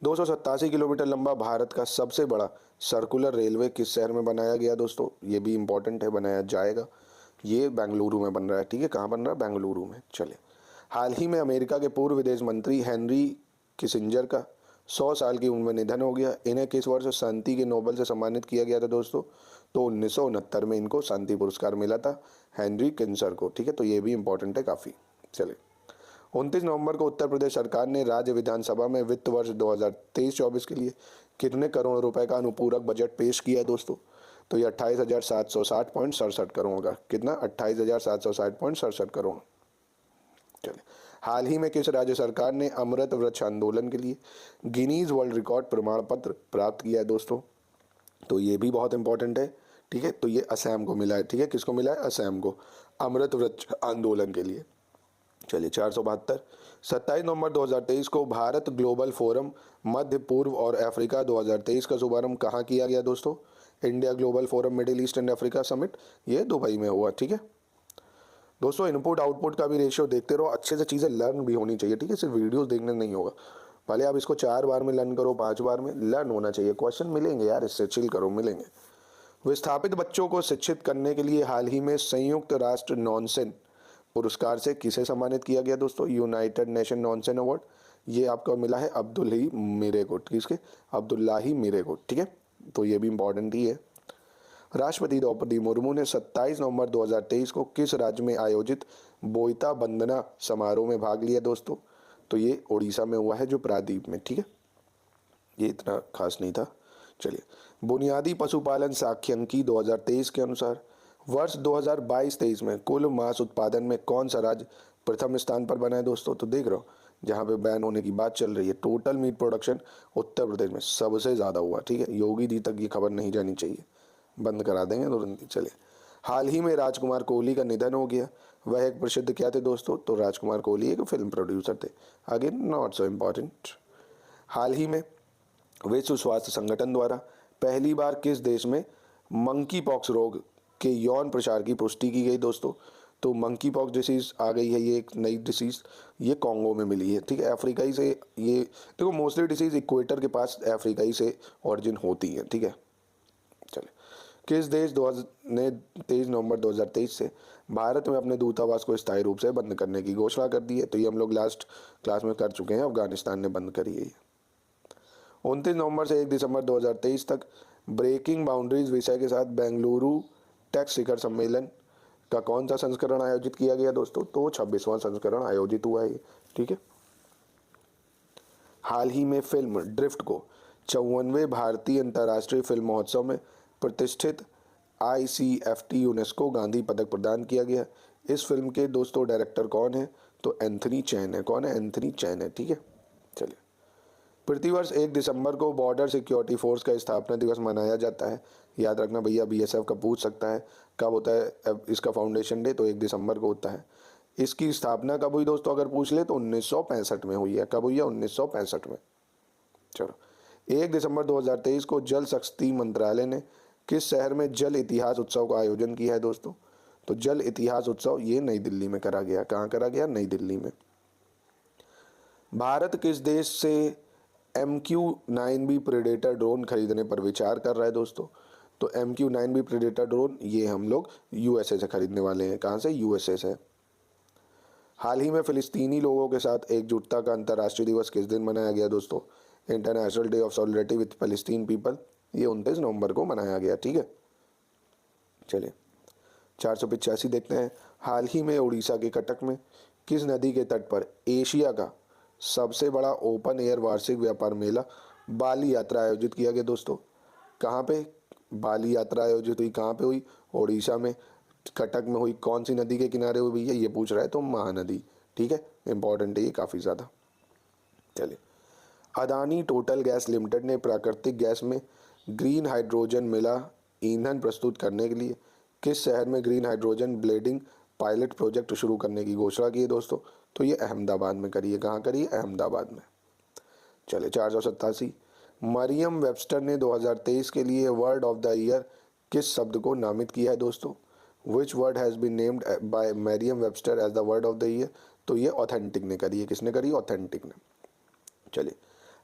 287 किलोमीटर लंबा भारत का सबसे बड़ा सर्कुलर रेलवे किस शहर में बनाया गया दोस्तों? ये भी इंपॉर्टेंट है, बनाया जाएगा। ये बेंगलुरु में बन रहा है, ठीक है। कहाँ बन रहा है? बेंगलुरु में। चले हाल ही में अमेरिका के पूर्व विदेश मंत्री हेनरी किसिंजर का 100 साल की उम्र में निधन हो गया। इन्हें किस वर्ष शांति के नोबेल से सम्मानित किया गया था दोस्तों? तो 1969 में इनको शांति पुरस्कार मिला था हेनरी किन्सर को। ठीक है, तो ये भी इंपॉर्टेंट है काफ़ी। चलिए, 29 नवंबर को उत्तर प्रदेश सरकार ने राज्य विधानसभा में वित्त वर्ष 2023-24 के लिए कितने करोड़ रुपए का अनुपूरक बजट पेश किया है दोस्तों? तो ये 28,760.67 करोड़ का। कितना? 28,760.67 करोड़। चलिए, हाल ही में किस राज्य सरकार ने अमृत वृक्ष आंदोलन के लिए गिनीज वर्ल्ड रिकॉर्ड प्रमाण पत्र प्राप्त किया है दोस्तों? तो ये भी बहुत इंपॉर्टेंट है। ठीक है, तो ये असम को मिला है। ठीक है, किसको मिला है? असम को, अमृत वृक्ष आंदोलन के लिए। चलिए, 472, 27 नवंबर 2023 को भारत ग्लोबल फोरम मध्य पूर्व और अफ्रीका 2023 का शुभारंभ कहाँ किया गया दोस्तों? India global forum middle east and Africa summit, ये दुबई में हुआ। ठीक है दोस्तों, इनपुट आउटपुट का भी रेशियो देखते रहो, अच्छे से चीज़ें लर्न भी होनी चाहिए। ठीक है, सिर्फ वीडियोस देखने नहीं होगा। भले आप इसको 4 बार में लर्न करो, 5 बार में, लर्न होना चाहिए। क्वेश्चन मिलेंगे यार, इससे चिल करो, मिलेंगे। विस्थापित बच्चों को शिक्षित करने के लिए हाल ही में संयुक्त राष्ट्र नॉनसेन पुरस्कार से किसे सम्मानित किया गया दोस्तों? United Nation Nansen award. ये आपको मिला है अब्दुल्लाही मीरे को। किसके? अब्दुल्लाही मीरे को। ठीक है, तो ये भी इंपॉर्टेंट ही है। राष्ट्रपति द्रौपदी मुर्मू ने 27 नवंबर 2023 को किस राज्य में आयोजित बोईता वंदना समारोह में भाग लिया दोस्तों? तो ये उड़ीसा में हुआ है, जो प्रायद्वीप में। ठीक है, ये इतना खास नहीं था। चलिए, बुनियादी पशुपालन सांख्यिकी 2023 के अनुसार वर्ष 2022-23 में कुल मांस उत्पादन में कौन सा राज्य प्रथम स्थान पर बना है दोस्तों? तो देख रहे हो, जहाँ पे बैन होने की बात चल रही है, total meat production Uttar Pradesh में सबसे ज़्यादा हुआ। ठीक है, योगी जी तक ये खबर नहीं जानी चाहिए, बंद करा देंगे तुरंत। चलिए, हाल ही में राजकुमार कोहली का निधन हो गया। वह एक प्रसिद्ध क्या थे दोस्तों? तो राजकुमार कोहली एक फिल्म प्रोड्यूसर थे। Again not so important. हाल ही में विश्व स्वास्थ्य संगठन द्वारा पहली बार किस देश में मंकी पॉक्स रोग के यौन प्रसार की पुष्टि की गई दोस्तों? तो मंकी पॉक्स डिसीज़ आ गई है, ये एक नई डिसीज़, ये कॉन्गो में मिली है। ठीक है, अफ्रीकाई से ये, देखो मोस्टली डिसीज़ इक्वेटर के पास अफ्रीकाई से ऑरिजिन होती है। ठीक है, चलिए, किस देश ने 23 नवंबर 2023 से भारत में अपने दूतावास को स्थायी रूप से बंद करने की घोषणा कर दी है? तो ये हम लोग लास्ट क्लास में कर चुके हैं, अफगानिस्तान ने बंद करी है। 29 नवंबर से 1 दिसंबर 2023 तक ब्रेकिंग बाउंड्रीज विषय के साथ बेंगलुरु टेक शिखर सम्मेलन का कौन सा संस्करण आयोजित किया गया दोस्तों? तो 26वां संस्करण आयोजित हुआ है। ठीक है, हाल ही में फिल्म ड्रिफ्ट को 54वें भारतीय अंतर्राष्ट्रीय फिल्म महोत्सव में प्रतिष्ठित ICFT यूनेस्को गांधी पदक प्रदान किया गया। इस फिल्म के दोस्तों डायरेक्टर कौन है? तो एंथनी चैन है। कौन है? एंथनी चैन है। ठीक है, चलिए, प्रतिवर्ष 1 दिसंबर को बॉर्डर सिक्योरिटी फोर्स का स्थापना दिवस मनाया जाता है। याद रखना भैया, BSF का पूछ सकता है कब होता है इसका फाउंडेशन डे, तो 1 दिसंबर को होता है। इसकी स्थापना कब हुई दोस्तों? अगर पूछ ले तो 1965 में हुई है। कब हुई है? 1965 में। चलो, 1 दिसंबर 2023 को जल शक्ति मंत्रालय ने किस शहर में जल इतिहास उत्सव का आयोजन किया है दोस्तों? तो जल इतिहास उत्सव ये नई दिल्ली में करा गया। कहाँ करा गया? नई दिल्ली में। भारत किस देश से MQ-9B प्रेडेटर ड्रोन खरीदने पर विचार कर रहा है दोस्तों? तो MQ-9B प्रेडेटर ड्रोन ये हम लोग USA से खरीदने वाले हैं। कहाँ से? USA से। हाल ही में फिलिस्तीनी लोगों के साथ एकजुटता का अंतर्राष्ट्रीय दिवस किस दिन मनाया गया दोस्तों? International day of solidarity with Palestine people, ये 29 नवंबर को मनाया गया। ठीक है, चलिए, 485 देखते हैं। हाल ही में उड़ीसा के कटक में किस नदी के तट पर एशिया का सबसे बड़ा ओपन एयर वार्षिक व्यापार मेला बाली यात्रा आयोजित किया गया दोस्तों? कहाँ पे बाली यात्रा आयोजित हुई? कहाँ पे हुई? उड़ीसा में, कटक में हुई। कौन सी नदी के किनारे हुई भैया? ये पूछ रहा है, तो महानदी। ठीक है, इंपॉर्टेंट है ये काफ़ी ज़्यादा। चलिए, अदानी टोटल गैस लिमिटेड ने प्राकृतिक गैस में ग्रीन हाइड्रोजन मिला ईंधन प्रस्तुत करने के लिए किस शहर में green hydrogen blending pilot project शुरू करने की घोषणा की है दोस्तों? तो ये अहमदाबाद में करी है। कहाँ करी है? अहमदाबाद में। चलिए, 487, मरियम वेबस्टर ने 2023 के लिए वर्ड ऑफ द ईयर किस शब्द को नामित किया है दोस्तों? Which word has been named by Merriam Webster as the word of the year? तो ये ऑथेंटिक ने करी है। किसने करी? ऑथेंटिक ने। चलिए,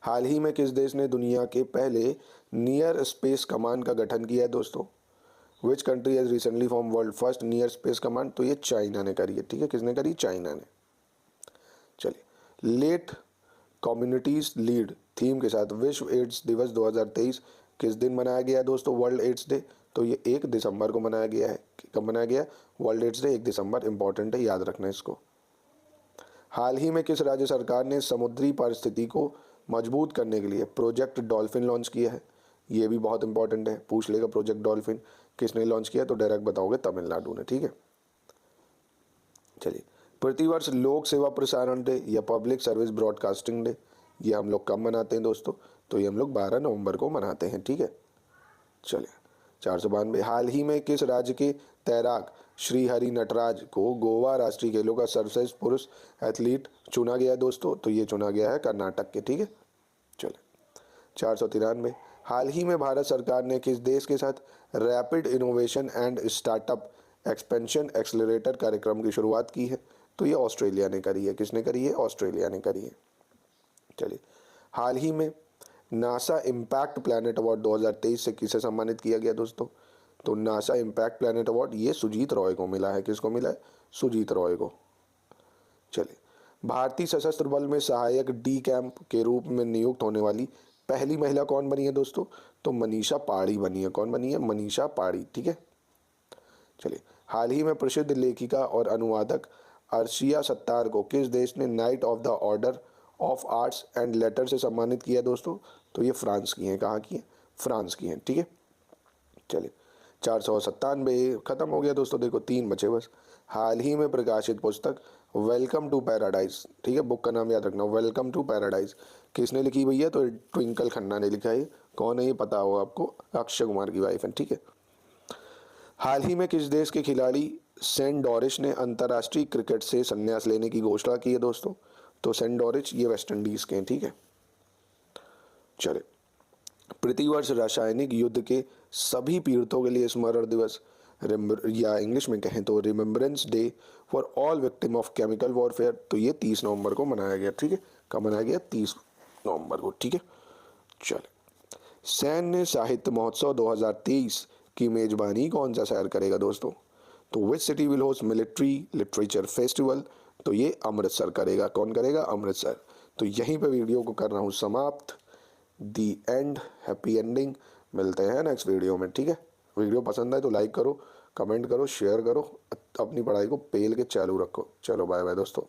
हाल ही में किस देश ने दुनिया के पहले नियर स्पेस कमांड का गठन किया है दोस्तों? Which country has recently form world first near space command? तो ये चाइना ने करी है। ठीक है, किसने करी? चाइना ने। चलिए, लेट कम्युनिटीज लीड थीम के साथ विश्व एड्स दिवस 2023 किस दिन मनाया गया है दोस्तों? World AIDS day. तो ये 1 दिसंबर को मनाया गया है। कब मनाया गया? वर्ल्ड एड्स डे 1 दिसंबर। इंपॉर्टेंट है, याद रखना इसको। हाल ही में किस राज्य सरकार ने समुद्री पारिस्थितिकी को मजबूत करने के लिए प्रोजेक्ट डॉल्फिन लॉन्च किया है? ये भी बहुत इंपॉर्टेंट है, पूछ लेगा प्रोजेक्ट डॉल्फिन किसने लॉन्च किया, तो डायरेक्ट बताओगे तमिलनाडु ने। ठीक है, चलिए। प्रतिवर्ष लोक सेवा प्रसारण डे या पब्लिक सर्विस ब्रॉडकास्टिंग डे, ये हम लोग कब मनाते हैं दोस्तों? तो ये हम लोग 12 नवंबर को मनाते हैं। ठीक है, चलिए। 492, हाल ही में किस राज्य के तैराक श्री हरि नटराज को गोवा राष्ट्रीय खेलों का सर्वश्रेष्ठ पुरुष एथलीट चुना गया है दोस्तों? तो ये चुना गया है कर्नाटक के। ठीक है, चलिए। 493, हाल ही में भारत सरकार ने किस देश के साथ rapid innovation and startup expansion accelerator कार्यक्रम की शुरुआत की है? तो ये ऑस्ट्रेलिया ने करी है। किसने करी है? ऑस्ट्रेलिया ने करी है। चलिए, हाल ही में नासा इम्पैक्ट प्लैनेट अवार्ड 2023 से किसे सम्मानित किया गया दोस्तों? तो नासा इम्पैक्ट प्लैनेट अवार्ड ये सुजीत रॉय को मिला है। किसको मिला है? सुजीत रॉय को। चलिए, भारतीय सशस्त्र बल में सहायक डी कैंप के रूप में नियुक्त होने वाली पहली महिला कौन बनी है दोस्तों? तो मनीषा पाड़ी बनी है। कौन बनी है? मनीषा पाड़ी। ठीक है, चलिए। हाल ही में प्रसिद्ध लेखिका और अनुवादक अर्शिया सत्तार को किस देश ने night of the order of arts and later से सम्मानित किया दोस्तों? तो ये फ्रांस की हैं। कहाँ की हैं? फ्रांस की हैं। ठीक है, चलिए। 497 खत्म हो गया दोस्तों। देखो 3 बचे बस। हाल ही में प्रकाशित पुस्तक वेलकम टू पैराडाइज, ठीक है, बुक का नाम याद रखना, वेलकम टू पैराडाइज, किसने लिखी भैया? तो ट्विंकल खन्ना ने लिखा है। कौन है ये पता होगा आपको? अक्षय कुमार की वाइफ है। ठीक है। हाल ही में किस देश के खिलाड़ी सेंट डॉरिच ने अंतर्राष्ट्रीय क्रिकेट से संन्यास लेने की घोषणा की है दोस्तों? तो सेंट डॉरिच ये वेस्ट इंडीज के हैं। ठीक है, चले। प्रतिवर्ष रासायनिक युद्ध के सभी पीड़ितों के लिए स्मरण दिवस या इंग्लिश में कहें तो remembrance day for all victim of chemical warfare, तो ये 30 नवंबर को मनाया गया। ठीक है, कब मनाया गया? 30 नवंबर को। ठीक है, चले। सैन्य साहित्य महोत्सव 2023 की मेजबानी कौन सा शहर करेगा दोस्तों? तो which city will host military literature festival? तो ये अमृतसर करेगा। कौन करेगा? अमृतसर। तो यहीं पे वीडियो को कर रहा हूँ समाप्त। दी एंड, हैप्पी एंडिंग। मिलते हैं नेक्स्ट वीडियो में। ठीक है, वीडियो पसंद आए तो लाइक करो, कमेंट करो, शेयर करो, अपनी पढ़ाई को पेल के चालू रखो। चलो बाय बाय दोस्तों।